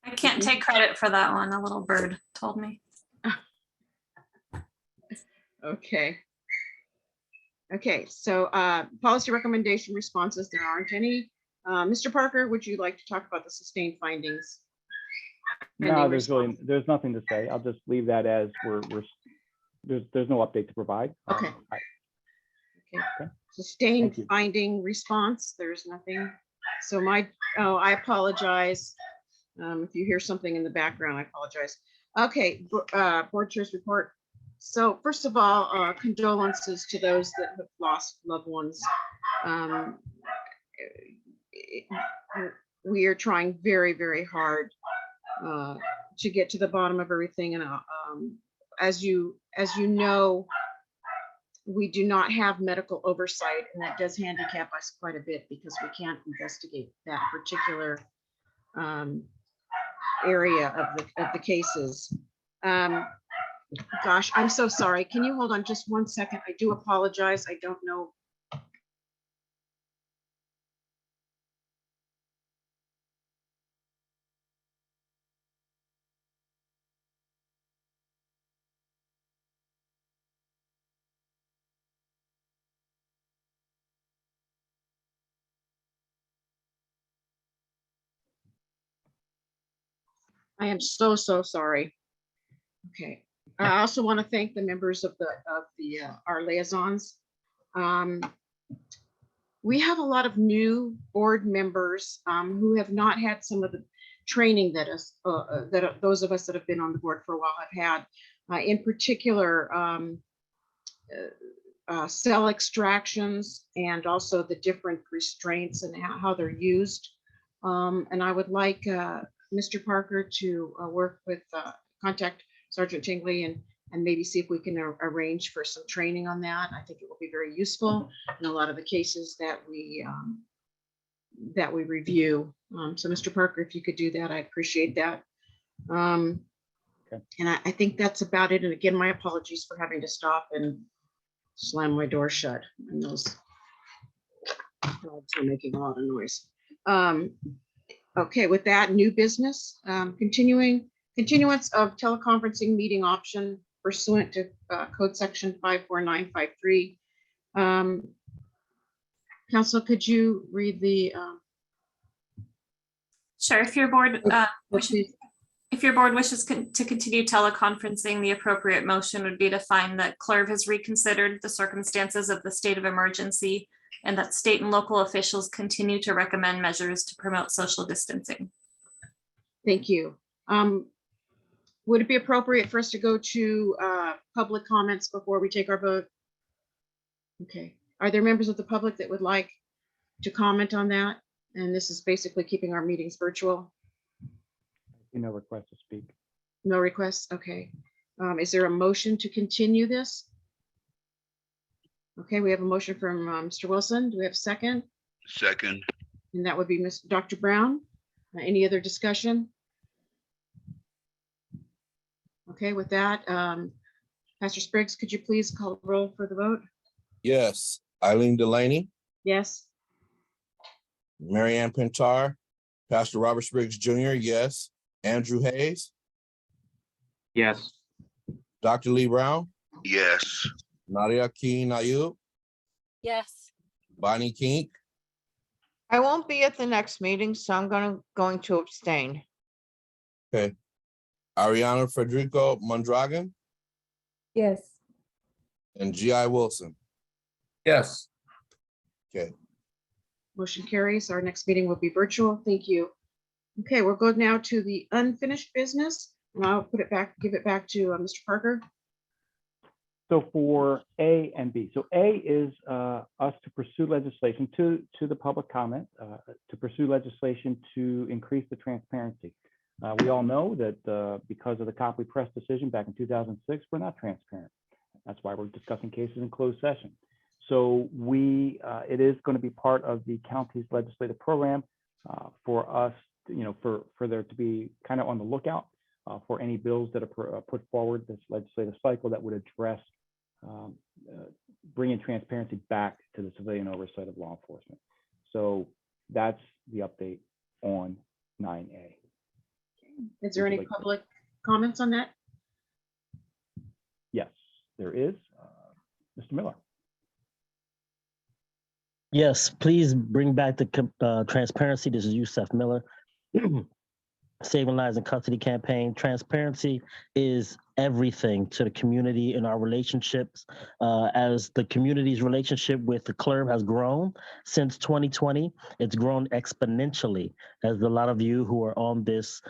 I can't take credit for that one. A little bird told me.
Okay. Okay, so policy recommendation responses, there aren't any. Mr. Parker, would you like to talk about the sustained findings?
No, there's nothing to say. I'll just leave that as there's no update to provide.
Okay. Okay. Sustained finding response, there's nothing. So I apologize. If you hear something in the background, I apologize. Okay, board chair's report. So first of all, condolences to those that have lost loved ones. We are trying very, very hard to get to the bottom of everything. And as you know, we do not have medical oversight, and that does handicap us quite a bit because we can't investigate that particular area of the cases. Gosh, I'm so sorry. Can you hold on just one second? I do apologize. I don't know. I am so sorry. Okay. I also want to thank the members of our liaisons. We have a lot of new board members who have not had some of the training that those of us that have been on the board for a while have had. In particular, cell extractions and also the different restraints and how they're used. And I would like Mr. Parker to work with, contact Sergeant Tingley and maybe see if we can arrange for some training on that. I think it will be very useful in a lot of the cases that we review. So Mr. Parker, if you could do that, I appreciate that. And I think that's about it. And again, my apologies for having to stop and slam my door shut. And those dogs are making a lot of noise. Okay, with that, new business, continuance of teleconferencing meeting option pursuant to code section 54953. Council, could you read the?
Sure. If your board wishes to continue teleconferencing, the appropriate motion would be to find that CLERB has reconsidered the circumstances of the state of emergency and that state and local officials continue to recommend measures to promote social distancing.
Thank you. Would it be appropriate for us to go to public comments before we take our vote? Okay. Are there members of the public that would like to comment on that? And this is basically keeping our meetings virtual.
No request to speak.
No requests? Okay. Is there a motion to continue this? Okay, we have a motion from Mr. Wilson. Do we have a second?
Second.
And that would be Dr. Brown. Any other discussion? Okay, with that, Pastor Spriggs, could you please call the roll for the vote?
Yes. Eileen Delaney,
Yes.
Mary Ann Pintar, Pastor Robert Spriggs Jr., yes. Andrew Hayes,
Yes.
Dr. Lee Brown,
Yes.
Nadia Keen Ayub,
Yes.
Bonnie King,
I won't be at the next meeting, so I'm going to abstain.
okay. Ariana Federico Mondragon,
Yes.
and G.I. Wilson.
Yes.
Okay.
Motion carries. Our next meeting will be virtual. Thank you. Okay, we'll go now to the unfinished business. And I'll put it back, give it back to Mr. Parker.
So for A and B, so A is us to pursue legislation to the public comment, to pursue legislation to increase the transparency. We all know that because of the Copley Press decision back in 2006, we're not transparent. That's why we're discussing cases in closed session. So it is going to be part of the county's legislative program for us, for there to be kind of on the lookout for any bills that are put forward this legislative cycle that would address bringing transparency back to the civilian oversight of law enforcement. So that's the update on 9A.
Is there any public comments on that?
Yes, there is. Mr. Miller.
Yes, please bring back the transparency. This is Yusef Miller. Saving Lives in Custody campaign. Transparency is everything to the community and our relationships. As the community's relationship with the CLERB has grown since 2020, it's grown exponentially, as a lot of you who are on this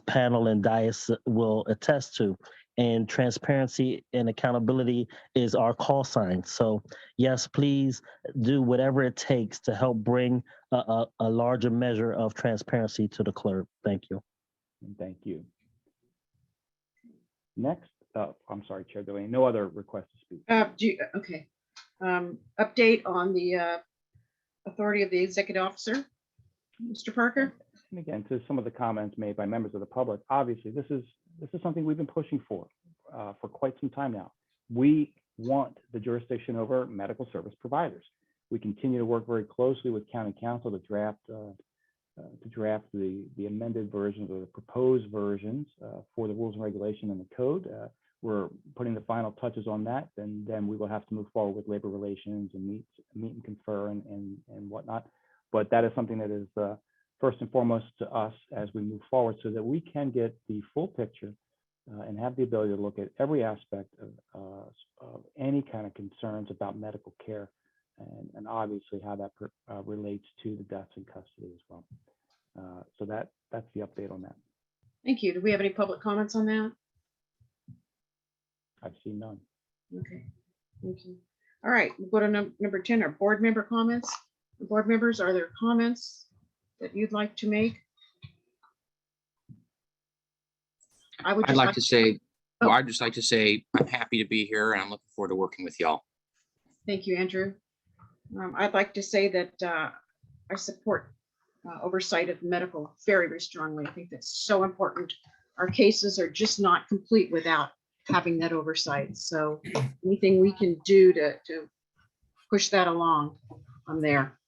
panel and dais will attest to. And transparency and accountability is our call sign. So yes, please do whatever it takes to help bring a larger measure of transparency to the CLERB. Thank you.
And thank you. Next, I'm sorry, Chair Delaney, no other requests to speak.
Okay. Update on the authority of the executive officer, Mr. Parker.
And again, to some of the comments made by members of the public, obviously this is something we've been pushing for quite some time now. We want the jurisdiction over medical service providers. We continue to work very closely with County Council to draft the amended versions or the proposed versions for the rules and regulation and the code. We're putting the final touches on that, and then we will have to move forward with labor relations and meet and confer and whatnot. But that is something that is first and foremost to us as we move forward, so that we can get the full picture and have the ability to look at every aspect of any kind of concerns about medical care, and obviously how that relates to the deaths in custody as well. So that's the update on that.
Thank you. Do we have any public comments on that?
I've seen none.
Okay, thank you. All right, we'll go to number 10, our board member comments. Board members, are there comments that you'd like to make?
I'd like to say, well, I'd just like to say I'm happy to be here and I'm looking forward to working with y'all.
Thank you, Andrew. I'd like to say that I support oversight of medical very, very strongly. I think that's so important. Our cases are just not complete without having that oversight. So anything we can do to push that along, I'm there.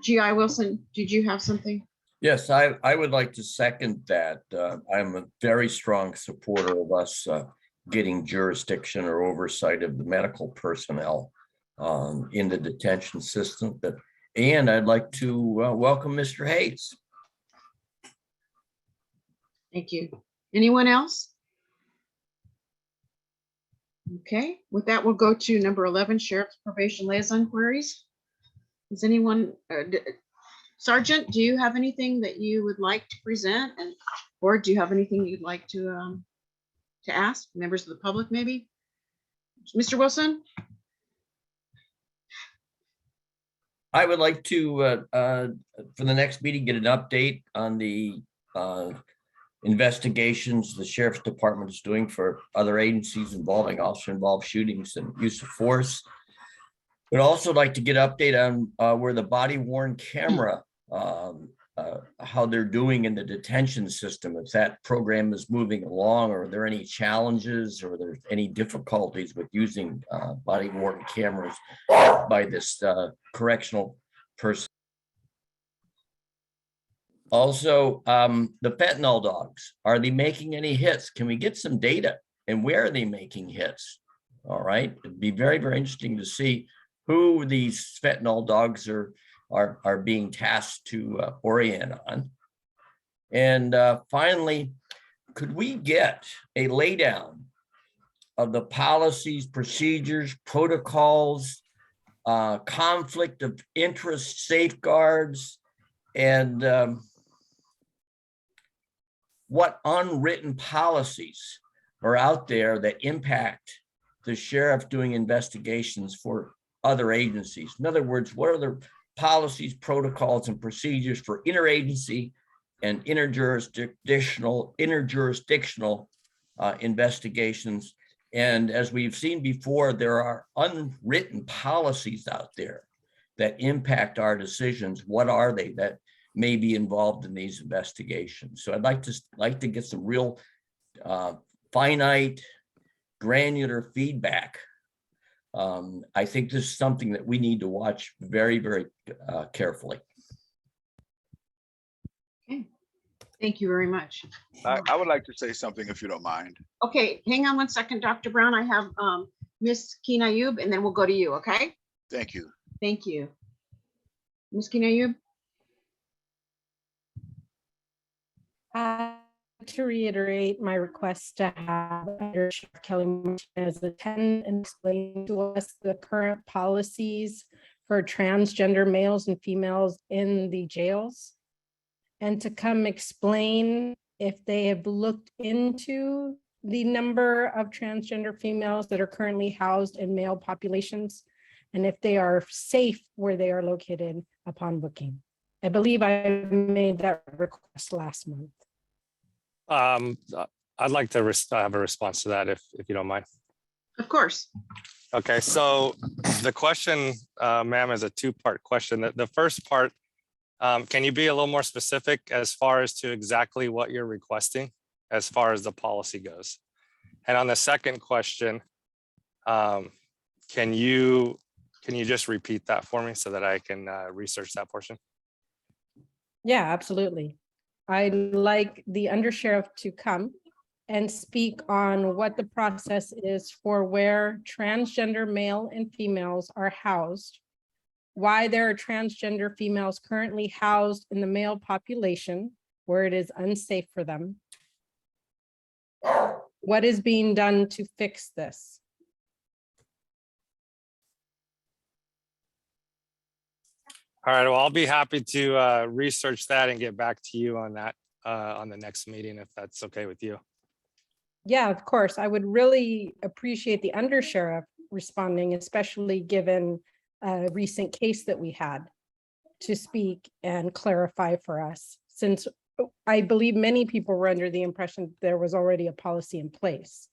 G.I. Wilson, did you have something?
Yes, I would like to second that. I'm a very strong supporter of us getting jurisdiction or oversight of the medical personnel in the detention system. And I'd like to welcome Mr. Hayes.
Thank you. Anyone else? Okay, with that, we'll go to number 11, Sheriff's Probation Liaison Queries. Does anyone, Sergeant, do you have anything that you would like to present? And or do you have anything you'd like to ask members of the public, maybe? Mr. Wilson?
I would like to, for the next meeting, get an update on the investigations the sheriff's department is doing for other agencies involving officer-involved shootings and use of force. Would also like to get an update on where the body-worn camera, how they're doing in the detention system, if that program is moving along, or are there any challenges, or are there any difficulties with using body-worn cameras by this correctional person. Also, the fentanyl dogs, are they making any hits? Can we get some data? And where are they making hits? All right, it'd be very, very interesting to see who these fentanyl dogs are being tasked to orient on. And finally, could we get a laydown of the policies, procedures, protocols, conflict of interest safeguards, and what unwritten policies are out there that impact the sheriff doing investigations for other agencies? In other words, what are the policies, protocols, and procedures for interagency and interjurisdictional investigations? And as we've seen before, there are unwritten policies out there that impact our decisions. What are they that may be involved in these investigations? So I'd like to get some real finite, granular feedback. I think this is something that we need to watch very, very carefully.
Okay, thank you very much.
I would like to say something if you don't mind.
Okay, hang on one second, Dr. Brown. I have Ms. Kinayub, and then we'll go to you, okay?
Thank you.
Thank you. Ms. Kinayub?
To reiterate my request to have Under Sheriff Kelly Martinez attend and explain to us the current policies for transgender males and females in the jails, and to come explain if they have looked into the number of transgender females that are currently housed in male populations, and if they are safe where they are located upon booking. I believe I made that request last month.
I'd like to have a response to that if you don't mind.
Of course.
Okay, so the question, ma'am, is a two-part question. The first part, can you be a little more specific as far as to exactly what you're requesting as far as the policy goes? And on the second question, can you just repeat that for me so that I can research that portion?
Yeah, absolutely. I'd like the undersheriff to come and speak on what the process is for where transgender male and females are housed, why there are transgender females currently housed in the male population where it is unsafe for them, what is being done to fix this.
All right, well, I'll be happy to research that and get back to you on that on the next meeting, if that's okay with you.
Yeah, of course. I would really appreciate the undersheriff responding, especially given a recent case that we had, to speak and clarify for us, since I believe many people were under the impression there was already a policy in place.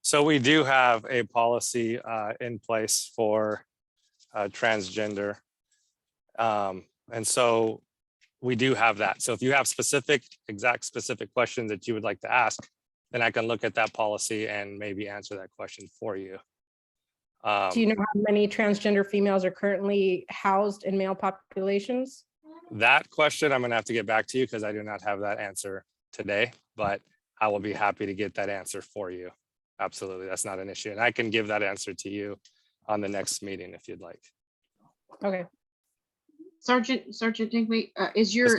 So we do have a policy in place for transgender. And so we do have that. So if you have exact specific questions that you would like to ask, then I can look at that policy and maybe answer that question for you.
Do you know how many transgender females are currently housed in male populations?
That question, I'm gonna have to get back to you because I do not have that answer today, but I will be happy to get that answer for you. Absolutely, that's not an issue. And I can give that answer to you on the next meeting if you'd like.
Okay.
Sergeant Dingley, is your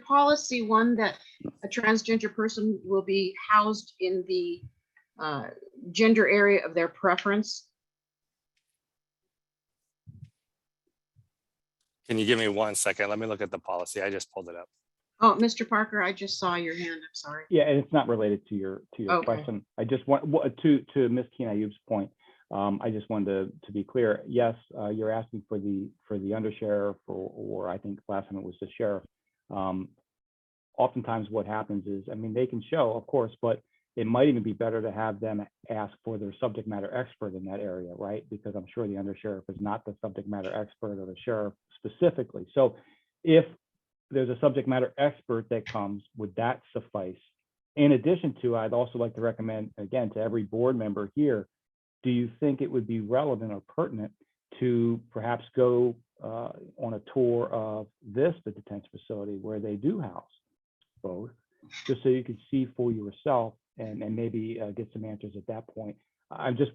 policy one that a transgender person will be housed in the gender area of their preference?
Can you give me 1 second? Let me look at the policy. I just pulled it up.
Oh, Mr. Parker, I just saw your hand. I'm sorry.
Yeah, and it's not related to your
Okay.
question. I just want to Ms. Keen-Ayub's point. I just wanted to be clear. Yes, you're asking for the undersheriff, or I think last time it was the sheriff. Oftentimes, what happens is, I mean, they can show, of course, but it might even be better to have them ask for their subject matter expert in that area, right? Because I'm sure the undersheriff is not the subject matter expert or the sheriff specifically. So, if there's a subject matter expert that comes, would that suffice? In addition to, I'd also like to recommend, again, to every board member here, do you think it would be relevant or pertinent to perhaps go on a tour of the detention facility where they do house both, just so you can see for yourself and maybe get some answers at that point? I'm just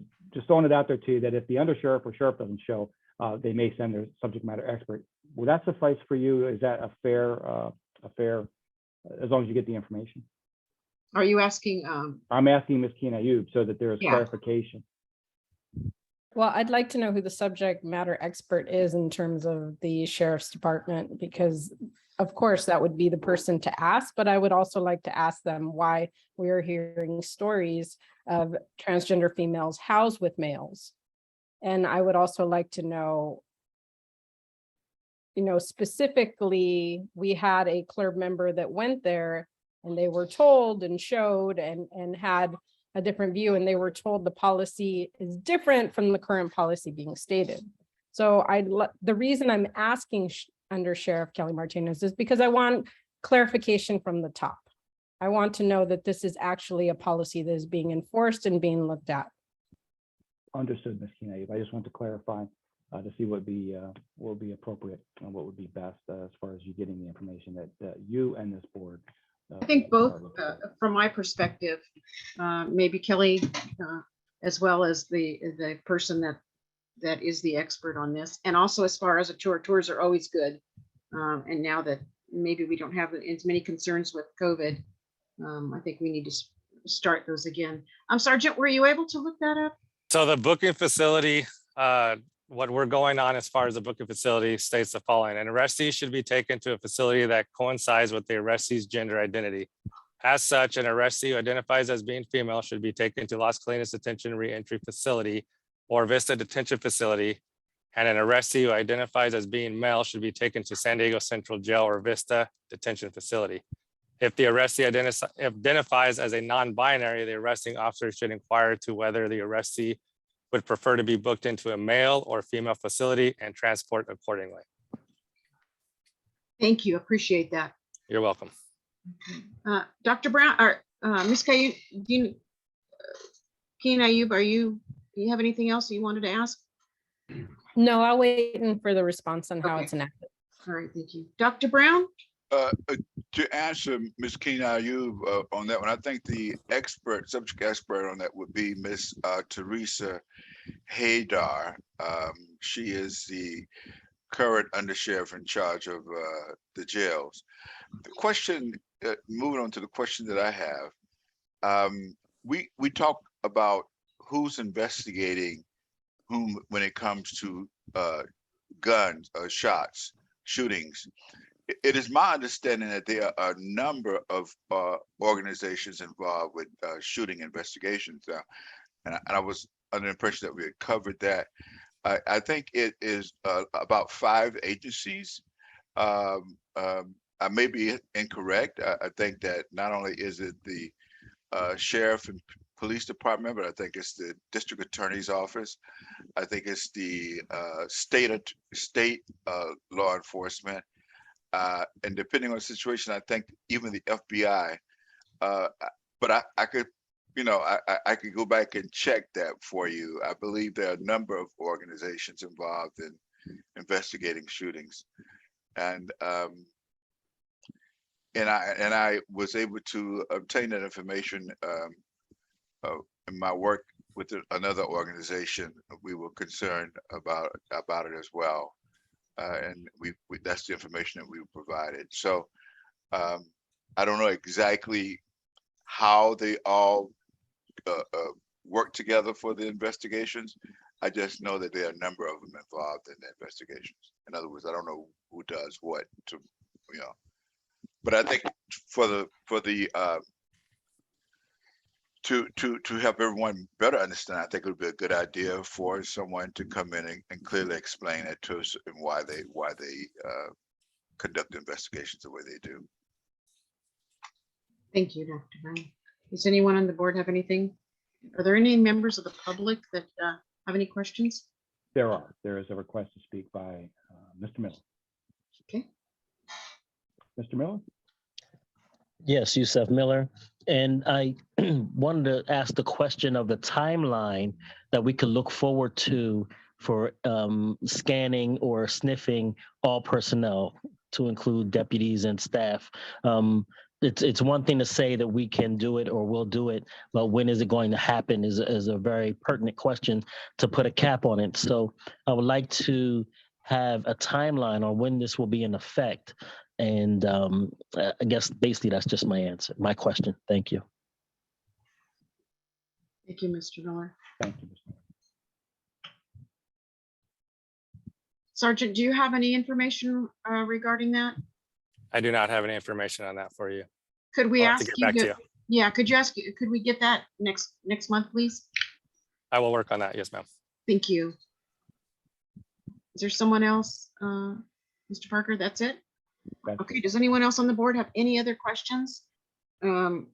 throwing it out there to you that if the undersheriff or sheriff doesn't show, they may send their subject matter expert. Will that suffice for you? Is that a fair, as long as you get the information?
Are you asking?
I'm asking Ms. Keen-Ayub so that there is
Yeah.
clarification.
Well, I'd like to know who the subject matter expert is in terms of the sheriff's department, because of course that would be the person to ask, but I would also like to ask them why we're hearing stories of transgender females housed with males. And I would also like to know, specifically, we had a CLERB member that went there and they were told and showed and had a different view, and they were told the policy is different from the current policy being stated. So the reason I'm asking under Sheriff Kelly Martinez is because I want clarification from the top. I want to know that this is actually a policy that is being enforced and being looked at.
Understood, Ms. Keen-Ayub. I just want to clarify to see what would be appropriate and what would be best as far as you getting the information that you and this board.
I think both, from my perspective, maybe Kelly, as well as the person that is the expert on this, and also as far as a tour, tours are always good. And now that maybe we don't have as many concerns with COVID, I think we need to start those again. Sergeant, were you able to look that up?
So the booking facility, what we're going on as far as the booking facility states the following: an arrestee should be taken to a facility that coincides with the arrestee's gender identity. As such, an arrestee who identifies as being female should be taken to Las Colinas Detention Reentry Facility or Vista Detention Facility, and an arrestee who identifies as being male should be taken to San Diego Central Jail or Vista Detention Facility. If the arrestee identifies as a non-binary, the arresting officer should inquire to whether the arrestee would prefer to be booked into a male or female facility and transport accordingly.
Thank you. Appreciate that.
You're welcome.
Dr. Brown, or Ms. Keen-Ayub, do you have anything else you wanted to ask?
No, I'll wait for the response on how it's enacted.
All right, thank you. Dr. Brown?
To answer Ms. Keen-Ayub on that one, I think the subject expert on that would be Ms. Teresa Haydar. She is the current undersheriff in charge of the jails. The question, moving on to the question that I have, we talk about who's investigating whom when it comes to guns, shots, shootings. It is my understanding that there are a number of organizations involved with shooting investigations now, and I was under the impression that we had covered that. I think it is about 5 agencies. I may be incorrect. I think that not only is it the sheriff and police department, but I think it's the district attorney's office. I think it's the state law enforcement. And depending on the situation, I think even the FBI, but I could, I could go back and check that for you. I believe there are a number of organizations involved in investigating shootings. And I was able to obtain that information in my work with another organization. We were concerned about it as well. And that's the information that we provided. So I don't know exactly how they all work together for the investigations. I just know that there are a number of them involved in the investigations. In other words, I don't know who does what to, you know. But I think for the to help everyone better understand, I think it would be a good idea for someone to come in and clearly explain it to us and why they conduct investigations the way they do.
Thank you, Dr. Brown. Does anyone on the board have anything? Are there any members of the public that have any questions?
There is a request to speak by Mr. Miller.
Okay.
Mr. Miller?
Yes, Yusef Miller. And I wanted to ask the question of the timeline that we could look forward to for scanning or sniffing all personnel, to include deputies and staff. It's one thing to say that we can do it or we'll do it, but when is it going to happen is a very pertinent question to put a cap on it. So I would like to have a timeline on when this will be in effect. And I guess basically that's just my answer, my question. Thank you.
Thank you, Mr. Miller.
Thank you, Mr. Miller.
Sergeant, do you have any information regarding that?
I do not have any information on that for you.
Could we
I'll have
ask
to get
you
back to
to,
you.
yeah, could we get that next month, please?
I will work on that. Yes, ma'am.
Thank you. Is there someone else? Mr. Parker, that's it? Okay, does anyone else on the board have any other questions? Do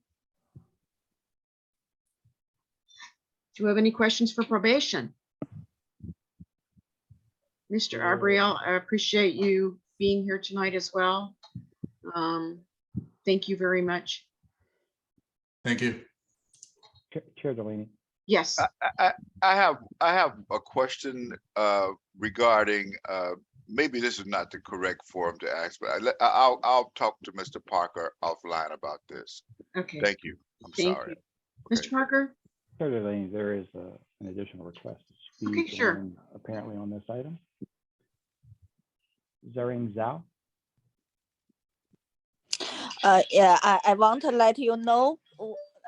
you have any questions for probation? Mr. Abriel, I appreciate you being here tonight as well. Thank you very much.
Thank you.
Chair Delaney.
Yes.
I have a question regarding maybe this is not the correct forum to ask, but I'll talk to Mr. Parker offline about this.
Okay.
Thank you. I'm
Thank
sorry.
you. Mr. Parker?
Chair Delaney, there is an additional request to speak.
Okay, sure.
Apparently on this item. Zaring Zhao.
Yeah, I want to let you know,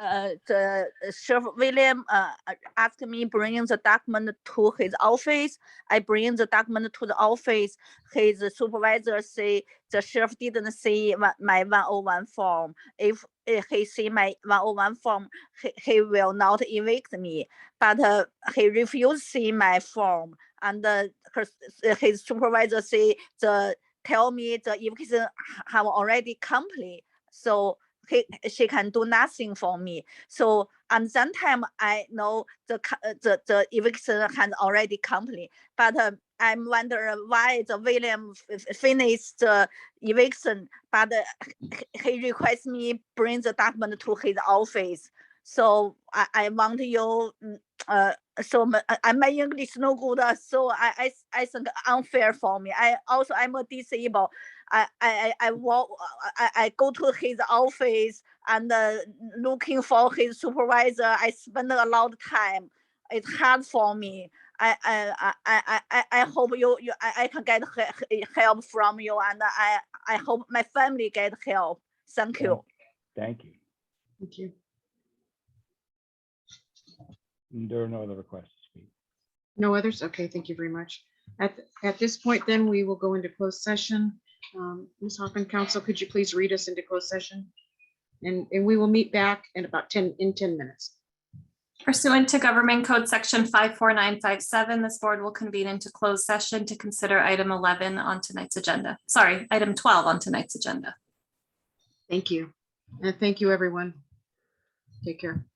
the Sheriff William asked me bring the document to his office. I bring the document to the office. His supervisor say the sheriff didn't see my 101 form. If he see my 101 form, he will not evict me. But he refused to see my form, and his supervisor say tell me the eviction have already complete, so she can do nothing for me. So at that time, I know the eviction has already complete, but I'm wondering why the William finished the eviction, but he requests me bring the document to his office. So I want you, so my English no good, so I think unfair for me. I'm a disabled. I go to his office and looking for his supervisor. I spend a lot of time. It's hard for me. I hope I can get help from you, and I hope my family get help. Thank you.
Thank you.
Thank you.
There are no other requests to speak.
No others? Okay, thank you very much. At this point, then we will go into closed session. Ms. Hoffman, counsel, could you please read us into closed session? And we will meet back in about 10 minutes.
Pursuant to Government Code Section 54957, this board will convene into closed session to consider item 11 on tonight's agenda. Sorry, item 12 on tonight's agenda.
Thank you. And thank you, everyone. Take care.